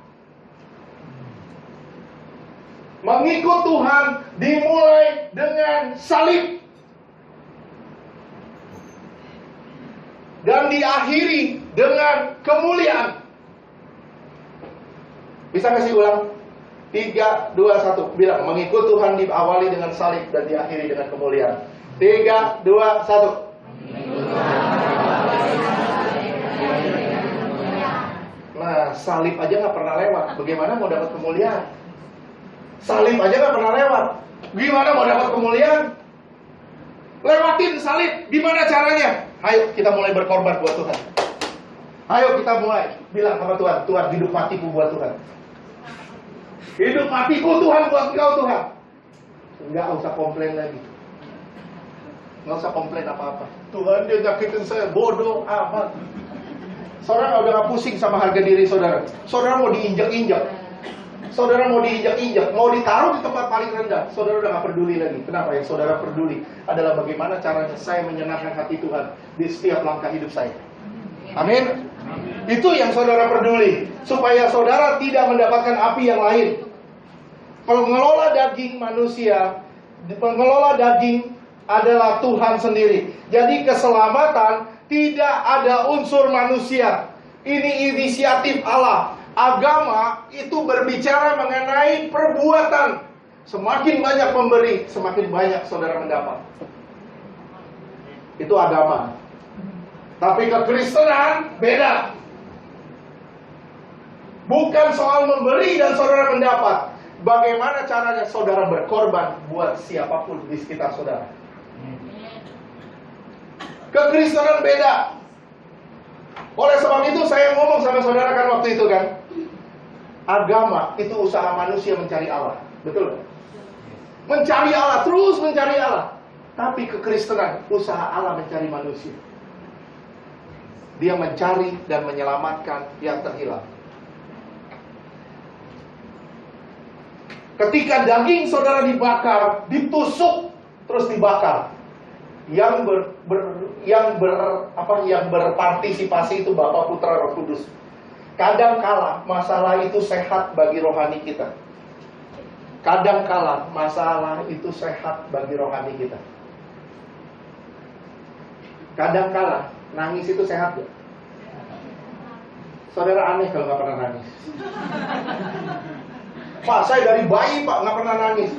Mengikut Tuhan dimulai dengan salib dan diakhiri dengan kemuliaan. Bisa kasih ulang? 3, 2, 1. Bilang, mengikut Tuhan diawali dengan salib dan diakhiri dengan kemuliaan. 3, 2, 1. Nah, salib aja nggak pernah lewat. Bagaimana mau dapat kemuliaan? Salib aja nggak pernah lewat. Gimana mau dapat kemuliaan? Lewatin salib. Gimana caranya? Ayo kita mulai berkorban buat Tuhan. Ayo kita mulai bilang sama Tuhan, Tuhan hidup matiku buat Tuhan. Hidup matiku Tuhan buat Engkau Tuhan. Enggak usah komplain lagi. Nggak usah komplain apa-apa. Tuhan dia nyakitin saya, bodoh amat. Saudara udah gak pusing sama harga diri saudara. Saudara mau diinjak-injak. Saudara mau diinjak-injak, mau ditaruh di tempat paling rendah. Saudara udah gak peduli lagi. Kenapa? Yang saudara peduli adalah bagaimana caranya saya menyenangkan hati Tuhan di setiap langkah hidup saya. Amin. Itu yang saudara peduli, supaya saudara tidak mendapatkan api yang lain. Pengelola daging manusia, pengelola daging adalah Tuhan sendiri. Jadi keselamatan tidak ada unsur manusia. Ini inisiatif Allah. Agama itu berbicara mengenai perbuatan. Semakin banyak memberi, semakin banyak saudara mendapat. Itu agama. Tapi kekristenan beda. Bukan soal memberi dan saudara mendapat. Bagaimana caranya saudara berkorban buat siapapun di sekitar saudara. Kekristenan beda. Oleh sebab itu saya ngomong sama saudara kan waktu itu kan, agama itu usaha manusia mencari Allah. Betul? Mencari Allah, terus mencari Allah. Tapi kekristenan usaha Allah mencari manusia. Dia mencari dan menyelamatkan yang terhilang. Ketika daging saudara dibakar, ditusuk, terus dibakar, yang berpartisipasi itu Bapa, Putra, Roh Kudus. Kadang kala masalah itu sehat bagi rohani kita. Kadang kala masalah itu sehat bagi rohani kita. Kadang kala nangis itu sehat gak? Saudara aneh kalau gak pernah nangis. Pak, saya dari bayi Pak gak pernah nangis.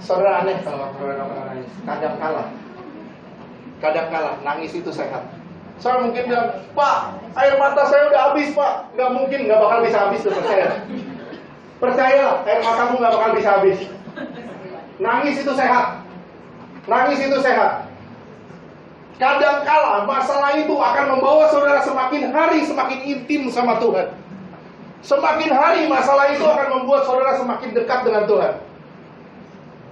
Saudara aneh kalau gak pernah nangis. Kadang kala nangis itu sehat. Saya mungkin bilang, Pak, air mata saya udah habis, Pak. Nggak mungkin, nggak bakal bisa habis, percaya. Percayalah, air matamu nggak bakal bisa habis. Nangis itu sehat. Nangis itu sehat. Kadangkala masalah itu akan membawa saudara semakin hari semakin intim sama Tuhan. Semakin hari masalah itu akan membuat saudara semakin dekat dengan Tuhan.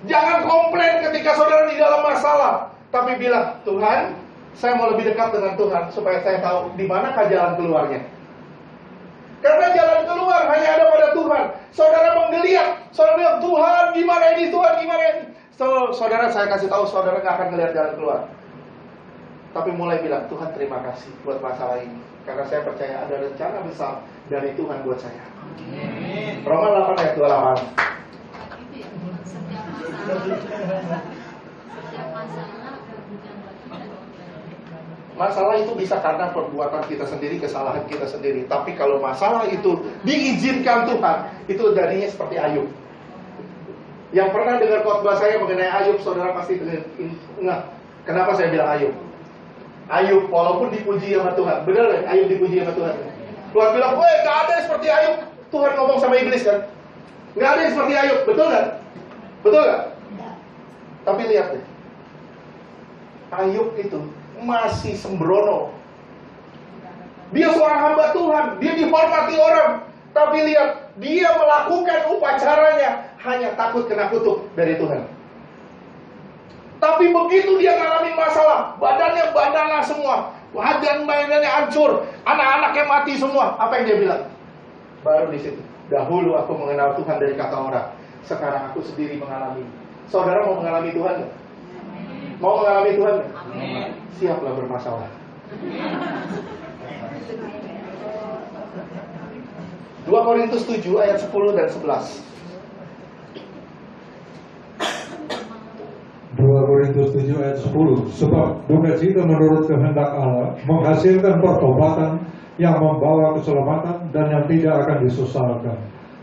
Jangan komplain ketika saudara di dalam masalah, tapi bilang, Tuhan, saya mau lebih dekat dengan Tuhan supaya saya tahu di manakah jalan keluarnya. Karena jalan keluar hanya ada pada Tuhan. Saudara menggeliat, saudara bilang, Tuhan gimana ini, Tuhan gimana ini. Saudara, saya kasih tahu, saudara nggak akan melihat jalan keluar. Tapi mulai bilang, Tuhan terima kasih buat masalah ini. Karena saya percaya ada rencana besar dari Tuhan buat saya. Roma 8 ayat 28. Masalah itu bisa karena perbuatan kita sendiri, kesalahan kita sendiri. Tapi kalau masalah itu diizinkan Tuhan, itu jadinya seperti Ayub. Yang pernah dengar khotbah saya mengenai Ayub, saudara pasti ingat. Kenapa saya bilang Ayub? Ayub walaupun dipuji sama Tuhan, benar kan? Ayub dipuji sama Tuhan. Tuhan bilang, weh, gak ada yang seperti Ayub. Tuhan ngomong sama iblis kan, gak ada yang seperti Ayub, betul kan? Betul kan? Tapi lihat deh, Ayub itu masih sembrono. Dia seorang hamba Tuhan, dia dihormati orang. Tapi lihat, dia melakukan upacaranya hanya takut kena kutuk dari Tuhan. Tapi begitu dia ngalamin masalah, badannya bandana semua, badannya hancur, anak-anaknya mati semua. Apa yang dia bilang? Baru di situ. Dahulu aku mengenal Tuhan dari kata orang, sekarang aku sendiri mengalami. Saudara mau mengalami Tuhan nggak? Mau mengalami Tuhan nggak? Siaplah bermasalah. 2 Korintus 7 ayat 10 dan 11. 2 Korintus 7 ayat 10. Sebab sukacita menurut kehendak Allah menghasilkan pertobatan yang membawa keselamatan dan yang tidak akan disesalkan.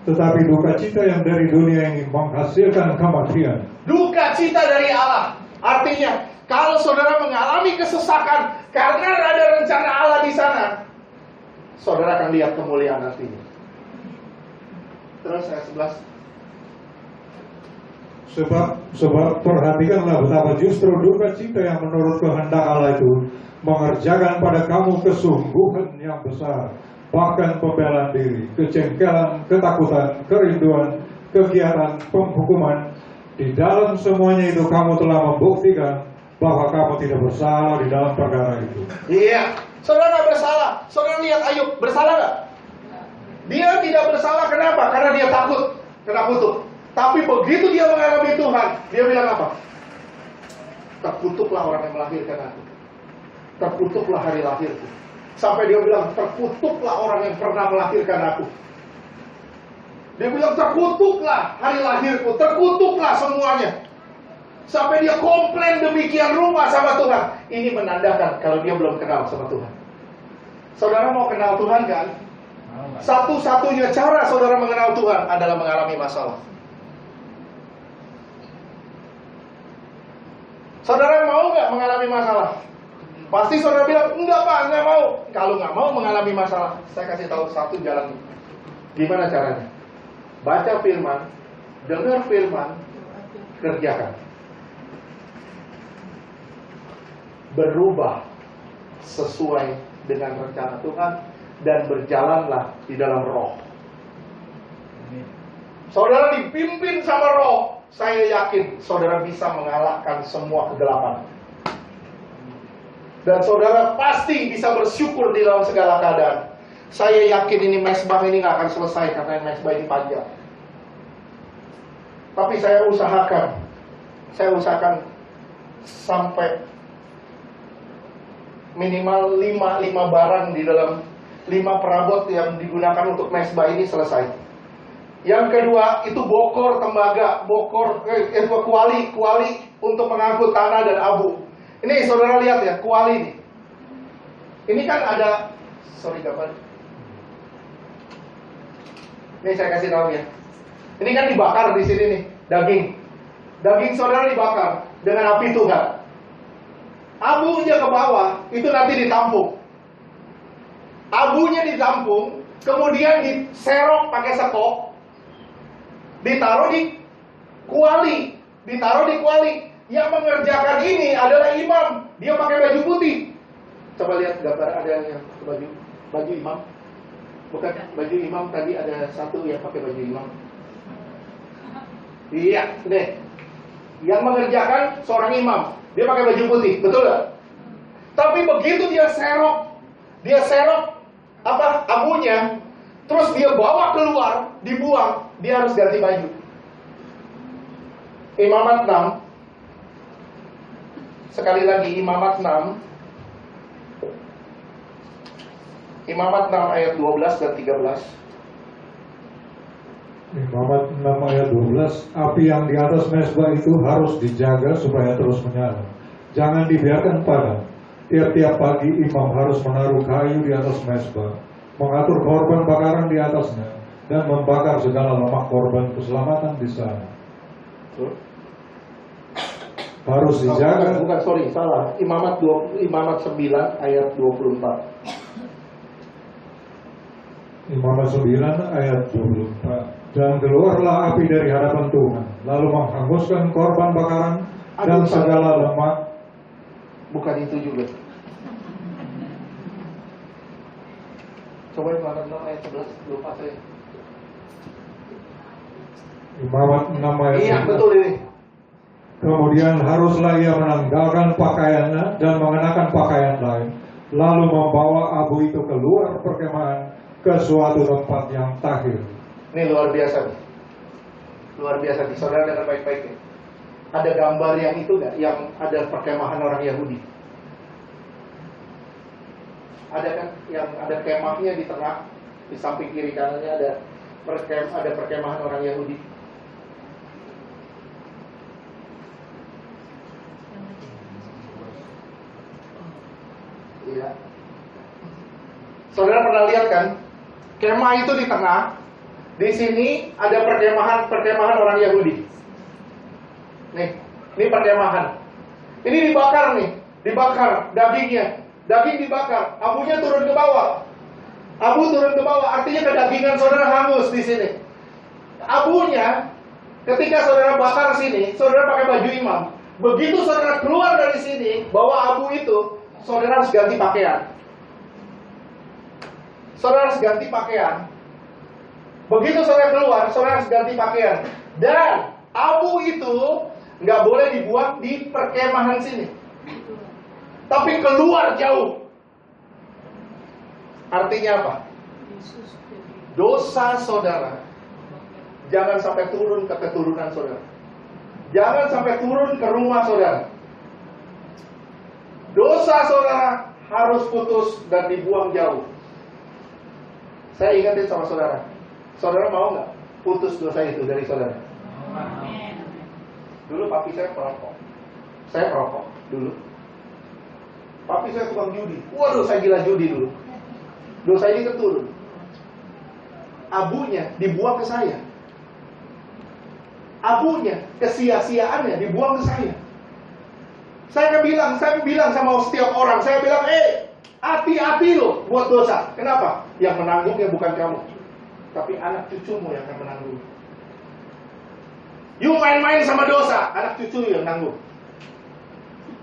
Tetapi duka cita yang dari dunia ini menghasilkan kematian. Duka cita dari Allah. Artinya, kalau saudara mengalami kesesakan karena ada rencana Allah di sana, saudara akan lihat kemuliaan nantinya. Terus ayat 11. Sebab perhatikanlah betapa justru duka cita yang menurut kehendak Allah itu mengerjakan pada kamu kesungguhan yang besar, bahkan pembelaan diri, kejengkelan, ketakutan, kerinduan, kegiatan, penghukuman. Di dalam semuanya itu kamu telah membuktikan bahwa kamu tidak bersalah di dalam perkara itu. Iya, saudara nggak bersalah. Saudara lihat Ayub, bersalah nggak? Dia tidak bersalah, kenapa? Karena dia takut kena kutuk. Tapi begitu dia mengalami Tuhan, dia bilang apa? Terkutuklah orang yang melahirkan aku. Terkutuklah hari lahirku. Sampai dia bilang, terkutuklah orang yang pernah melahirkan aku. Dia bilang, terkutuklah hari lahirku, terkutuklah semuanya. Sampai dia komplain demikian rupa sama Tuhan. Ini menandakan kalau dia belum kenal sama Tuhan. Saudara mau kenal Tuhan kan? Satu-satunya cara saudara mengenal Tuhan adalah mengalami masalah. Saudara mau nggak mengalami masalah? Pasti saudara bilang, enggak Pak, nggak mau. Kalau nggak mau mengalami masalah, saya kasih tahu satu jalan. Gimana caranya? Baca firman, dengar firman, kerjakan. Berubah sesuai dengan rencana Tuhan dan berjalanlah di dalam roh. Saudara dipimpin sama roh, saya yakin saudara bisa mengalahkan semua kegelapan. Dan saudara pasti bisa bersyukur di dalam segala keadaan. Saya yakin ini mesbah ini gak akan selesai karena mesbah ini panjang. Tapi saya usahakan sampai minimal 5 barang di dalam 5 perabot yang digunakan untuk mesbah ini selesai. Yang kedua itu bokor tembaga, kuali untuk mengangkut tanah dan abu. Ini saudara lihat ya, kuali ini. Ini kan ada, gambar. Ini saya kasih tahu ya. Ini kan dibakar di sini nih, daging. Daging saudara dibakar dengan api Tuhan. abunya ke bawah, itu nanti ditampung. Abunya ditampung, kemudian diserok pakai sekop, ditaruh di kuali. Yang mengerjakan ini adalah imam. Dia pakai baju putih. Coba lihat gambar, ada yang pakai baju imam. Bukan baju imam, tadi ada satu yang pakai baju imam. Iya, nih. Yang mengerjakan seorang imam, dia pakai baju putih, betul nggak? Tapi begitu dia serok abunya, terus dia bawa keluar, dibuang, dia harus ganti baju. Imamat 6. Sekali lagi Imamat 6. Imamat 6 ayat 12 dan 13. Imamat 6 ayat 12, api yang di atas mezbah itu harus dijaga supaya terus menyala. Jangan dibiarkan padam. Tiap-tiap pagi imam harus menaruh kayu di atas mezbah, mengatur korban bakaran di atasnya, dan membakar segala lemak korban keselamatan di sana. Harus dijaga. Bukan, sorry, salah. Imamat 9 ayat 24. Imamat 9 ayat 24. Dan keluarlah api dari hadapan Tuhan, lalu menghanguskan korban bakaran dan segala lemak. Bukan itu juga. Coba Imamat 6 ayat 11, lupa saya. Imamat 6 ayat 11. Iya, betul ini. Kemudian haruslah ia menanggalkan pakaiannya dan mengenakan pakaian lain, lalu membawa abu itu keluar perkemahan ke suatu tempat yang tahir. Ini luar biasa nih. Luar biasa nih, saudara dengar baik-baik nih. Ada gambar yang itu nggak? Yang ada perkemahan orang Yahudi. Ada kan? Yang ada kemahnya di tengah, di samping kiri kanannya ada perkemahan orang Yahudi. Iya. Saudara pernah lihat kan? Kemah itu di tengah. Di sini ada perkemahan orang Yahudi. Nih, ini perkemahan. Ini dibakar nih, dibakar dagingnya. Daging dibakar, abunya turun ke bawah. Abu turun ke bawah, artinya kedagingan saudara hangus di sini. Abunya, ketika saudara bakar sini, saudara pakai baju imam. Begitu saudara keluar dari sini, bawa abu itu, saudara harus ganti pakaian. Saudara harus ganti pakaian. Begitu saudara keluar, saudara harus ganti pakaian. Dan abu itu nggak boleh dibuang di perkemahan sini, tapi keluar jauh. Artinya apa? Dosa saudara jangan sampai turun ke keturunan saudara. Jangan sampai turun ke rumah saudara. Dosa saudara harus putus dan dibuang jauh. Saya ingatin sama saudara. Saudara mau nggak putus dosa itu dari saudara? Dulu papi saya perokok. Saya perokok dulu. Papi saya tukang judi. Waduh, saya gila judi dulu. Dosa ini keturun. Abunya dibuang ke saya. Abunya, kesia-siaannya dibuang ke saya. Saya bilang sama setiap orang, saya bilang, hati-hati loh buat dosa. Kenapa? Yang menanggungnya bukan kamu, tapi anak cucumu yang akan menanggung. You main-main sama dosa, anak cucu yang nanggung.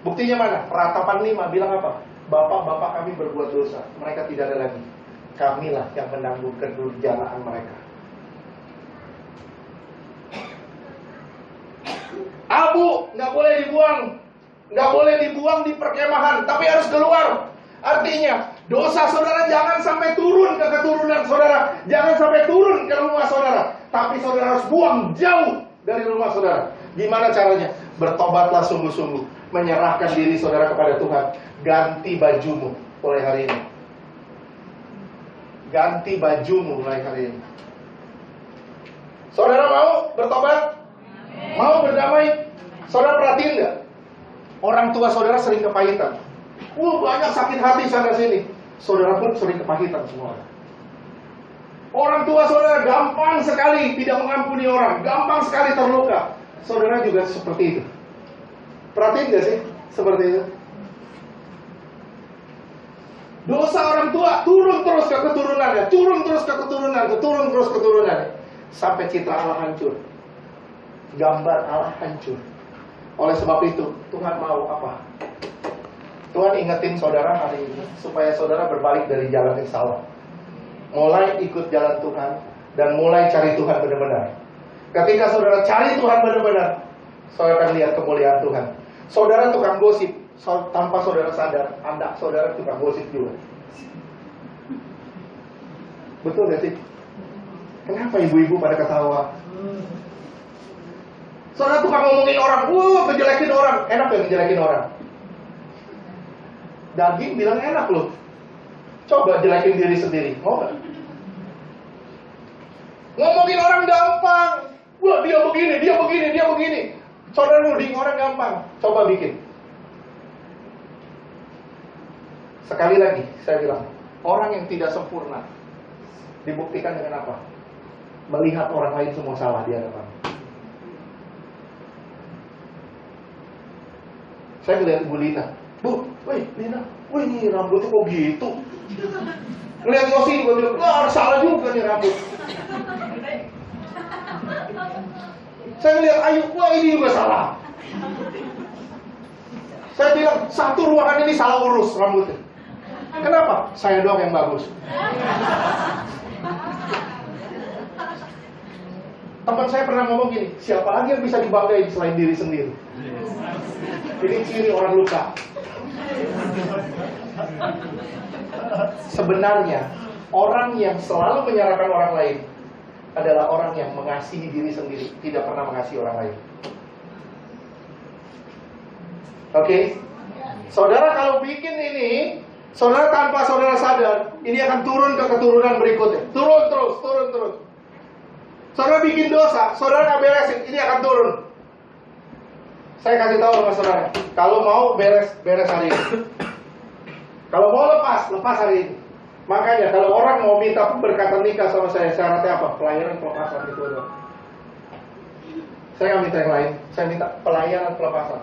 Buktinya mana? Ratapan 5 bilang apa? Bapak-bapak kami berbuat dosa, mereka tidak ada lagi. Kamilah yang menanggung kedurjanaan mereka. Abu nggak boleh dibuang, nggak boleh dibuang di perkemahan, tapi harus keluar. Artinya dosa saudara jangan sampai turun ke keturunan saudara, jangan sampai turun ke rumah saudara, tapi saudara harus buang jauh dari rumah saudara. Gimana caranya? Bertobatlah sungguh-sungguh, menyerahkan diri saudara kepada Tuhan. Ganti bajumu mulai hari ini. Ganti bajumu mulai hari ini. Saudara mau bertobat? Mau berdamai? Saudara perhatiin nggak? Orang tua saudara sering kepahitan. Banyak sakit hati sana sini. Saudara pun sering kepahitan semua. Orang tua saudara gampang sekali tidak mengampuni orang, gampang sekali terluka. Saudara juga seperti itu. Perhatiin nggak sih? Seperti itu. Dosa orang tua turun terus ke keturunannya, turun terus ke keturunan, turun terus ke keturunan, sampai citra Allah hancur, gambar Allah hancur. Oleh sebab itu, Tuhan mau apa? Tuhan ingetin saudara hari ini supaya saudara berbalik dari jalan yang salah, mulai ikut jalan Tuhan dan mulai cari Tuhan benar-benar. Ketika saudara cari Tuhan benar-benar, saudara akan lihat kemuliaan Tuhan. Saudara tukang gosip, tanpa saudara sadar, anak saudara tukang gosip juga. Betul gak sih? Kenapa ibu-ibu pada ketawa? Saudara tukang ngomongin orang, ngejelekin orang. Enak ya ngejelekin orang? Daging bilang enak loh. Coba jelekin diri sendiri, mau gak? Ngomongin orang gampang. Wah, dia begini, dia begini, dia begini. Saudara nuding orang gampang. Coba bikin. Sekali lagi, saya bilang, orang yang tidak sempurna dibuktikan dengan apa? Melihat orang lain semua salah di hadapan. Saya ngeliat Ibu Lina, Bu, wih Lina, wih ini rambutnya kok gitu? Ngeliat Yosi juga bilang, wah salah juga nih rambut. Saya ngeliat Ayu, wah ini juga salah. Saya bilang, satu ruangan ini salah urus rambutnya. Kenapa? Saya doang yang bagus. Teman saya pernah ngomong gini, siapa lagi yang bisa dibanggain selain diri sendiri? Ini ciri orang luka. Sebenarnya, orang yang selalu menyalahkan orang lain adalah orang yang mengasihi diri sendiri, tidak pernah mengasihi orang lain. Oke? Saudara kalau bikin ini, saudara tanpa saudara sadar, ini akan turun ke keturunan berikutnya. Turun terus, turun terus. Saudara bikin dosa, saudara nggak beresin, ini akan turun. Saya kasih tahu sama saudara, kalau mau beres hari ini. Kalau mau lepas hari ini. Makanya kalau orang mau minta pemberkatan nikah sama saya, syaratnya apa? Pelayanan pelepasan itu doang. Saya nggak minta yang lain, saya minta pelayanan pelepasan.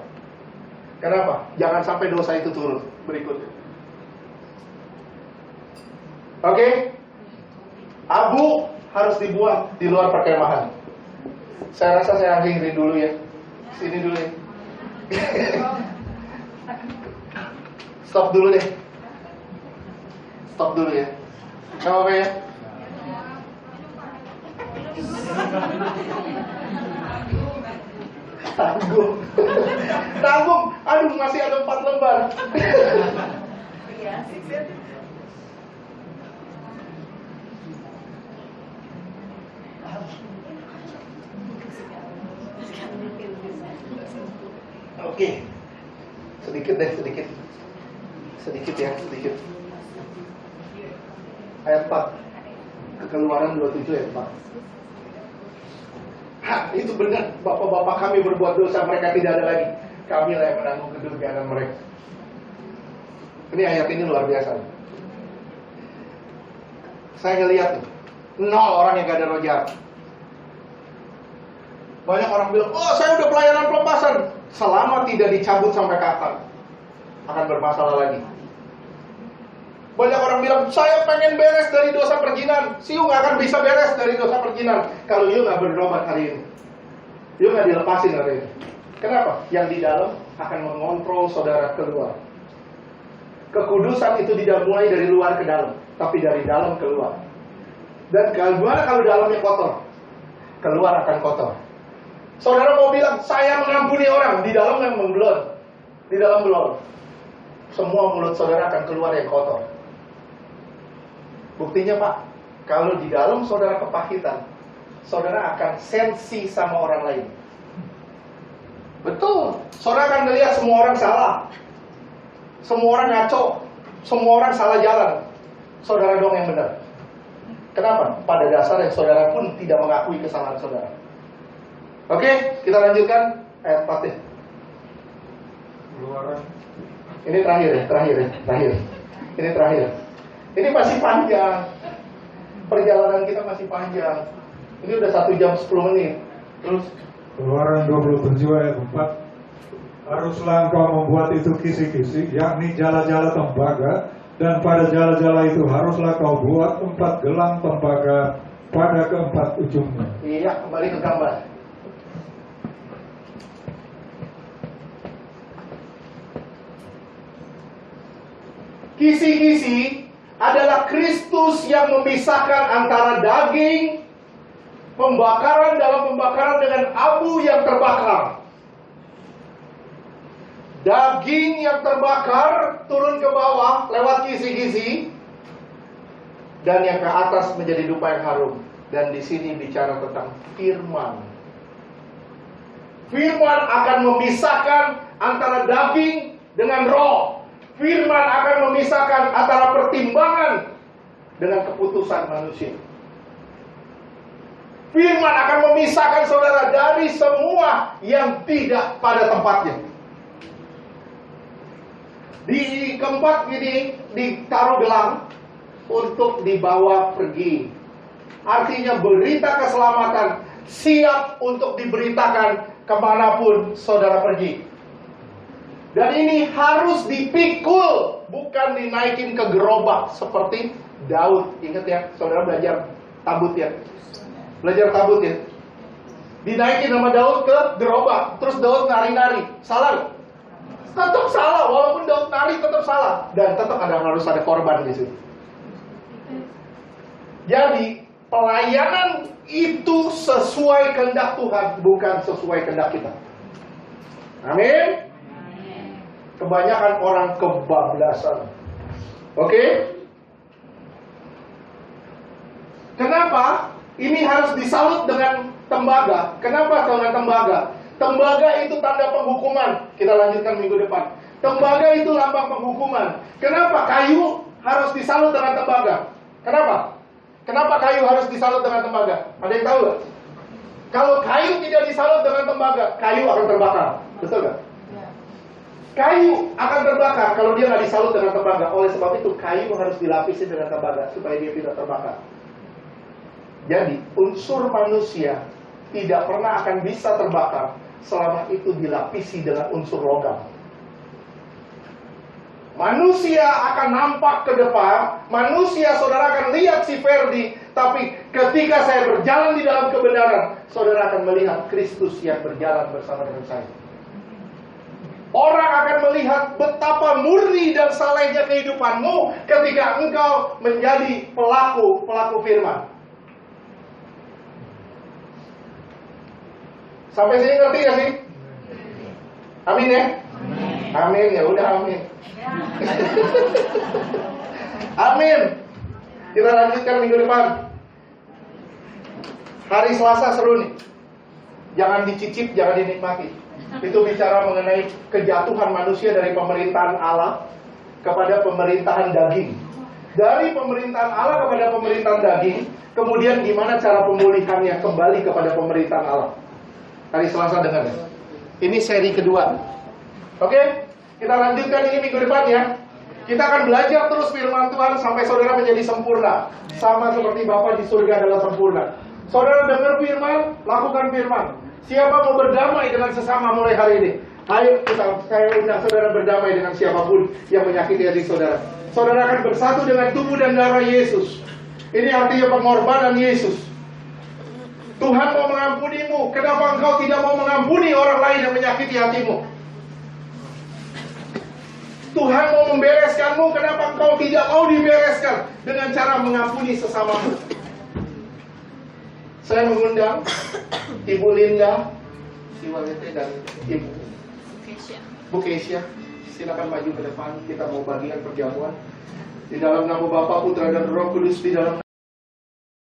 Kenapa? Jangan sampai dosa itu turun berikutnya. Oke? Abu harus dibuang di luar perkemahan. Saya rasa saya akhiri dulu ya. Sini dulu ya. Stop dulu deh. Stop dulu ya. Gak apa-apa ya. Tanggung. Tanggung. Aduh, masih ada 4 lembar. Oke. Sedikit deh, sedikit. Sedikit ya, sedikit. Ayat 4. Kekeluaran 27 ayat 4. Hah, itu benar. Bapak-bapak kami berbuat dosa, mereka tidak ada lagi. Kami lah yang menanggung kedurjaan mereka. Ini ayat ini luar biasa. Saya ngeliat nih, 0 orang yang gak ada roh jahat. Banyak orang bilang, oh saya udah pelayanan pelepasan. Selama tidak dicabut sampai ke akar, akan bermasalah lagi. Banyak orang bilang, saya pengen beres dari dosa perjinan. You gak akan bisa beres dari dosa perjinan kalau you gak bertobat hari ini. You gak dilepasin hari ini. Kenapa? Yang di dalam akan mengontrol saudara keluar. Kekudusan itu tidak mulai dari luar ke dalam, tapi dari dalam keluar. Dan gimana kalau dalamnya kotor? Keluar akan kotor. Saudara mau bilang, saya mengampuni orang, di dalam yang membelot. Di dalam belum. Semua mulut saudara akan keluar yang kotor. Buktinya Pak, kalau di dalam saudara kepahitan, saudara akan sensi sama orang lain. Betul, saudara akan melihat semua orang salah. Semua orang ngaco. Semua orang salah jalan. Saudara dong yang benar. Kenapa? Pada dasarnya saudara pun tidak mengakui kesalahan saudara. Oke, kita lanjutkan ayat 4 ya. Keluaran. Ini terakhir. Ini terakhir. Ini masih panjang. Perjalanan kita masih panjang. Ini udah 1 jam 10 menit. Terus Keluaran 27 ayat 4. Haruslah engkau membuat itu kisi-kisi, yakni jala-jala tembaga, Dan pada jala-jala itu haruslah kau buat 4 gelang tembaga pada keempat ujungnya. Iya, kembali ke gambar. Kisi-kisi adalah Kristus yang memisahkan antara daging pembakaran dalam pembakaran dengan abu yang terbakar. Daging yang terbakar turun ke bawah lewat kisi-kisi, dan yang ke atas menjadi dupa yang harum. Dan di sini bicara tentang firman. Firman akan memisahkan antara daging dengan roh. Firman akan memisahkan antara pertimbangan dengan keputusan manusia. Firman akan memisahkan saudara dari semua yang tidak pada tempatnya. Di keempat ini ditaruh gelang untuk dibawa pergi. Artinya berita keselamatan siap untuk diberitakan kemanapun saudara pergi. Dan ini harus dipikul, bukan dinaikin ke gerobak seperti Daud. Ingat ya, saudara belajar tabut ya. Belajar tabut ya. Dinaikin sama Daud ke gerobak, terus Daud nari-nari. Salah gak? Tetap salah, walaupun Daud nari tetap salah. Dan tetap harus ada korban di situ. Jadi, pelayanan itu sesuai kehendak Tuhan, bukan sesuai kehendak kita. Amin. Kebanyakan orang kebablasan. Oke? Kenapa ini harus disalut dengan tembaga? Kenapa dengan tembaga? Tembaga itu tanda penghukuman. Kita lanjutkan minggu depan. Tembaga itu lambang penghukuman. Kenapa kayu harus disalut dengan tembaga? Kenapa? Kenapa kayu harus disalut dengan tembaga? Ada yang tahu gak? Kalau kayu tidak disalut dengan tembaga, kayu akan terbakar. Betul gak? Kayu akan terbakar kalau dia nggak disalut dengan tembaga. Oleh sebab itu kayu harus dilapisi dengan tembaga supaya dia tidak terbakar. Jadi unsur manusia tidak pernah akan bisa terbakar selama itu dilapisi dengan unsur logam. Manusia akan nampak ke depan, manusia saudara akan lihat si Ferdi, tapi ketika saya berjalan di dalam kebenaran, saudara akan melihat Kristus yang berjalan bersama dengan saya. Orang akan melihat betapa murni dan salehnya kehidupanmu ketika engkau menjadi pelaku firman. Sampai sini ngerti ya sih? Amin ya? Amin ya, udah amin. Amin. Kita lanjutkan minggu depan. Hari Selasa seru nih. Jangan dicicip, jangan dinikmati. Itu bicara mengenai kejatuhan manusia dari pemerintahan Allah kepada pemerintahan daging. Dari pemerintahan Allah kepada pemerintahan daging, kemudian gimana cara pemulihannya kembali kepada pemerintahan Allah. Hari Selasa dengar ya. Ini seri kedua. Oke? Kita lanjutkan ini minggu depan ya. Kita akan belajar terus firman Tuhan sampai saudara menjadi sempurna. Sama seperti Bapa di surga adalah sempurna. Saudara dengar firman, lakukan firman. Siapa mau berdamai dengan sesama mulai hari ini? Ayo saya undang saudara berdamai dengan siapapun yang menyakiti hati saudara. Saudara akan bersatu dengan tubuh dan darah Yesus. Ini artinya pengorbanan Yesus. Tuhan mau mengampunimu. Kenapa engkau tidak mau mengampuni orang lain yang menyakiti hatimu? Tuhan mau membereskanmu. Kenapa engkau tidak mau dibereskan dengan cara mengampuni sesamamu? Saya mengundang Ibu Linda, si Walete dan Ibu Bu Keisha. Silakan maju ke depan. Kita mau bagian perjamuan. Di dalam nama Bapa, Putra dan Roh Kudus, di dalam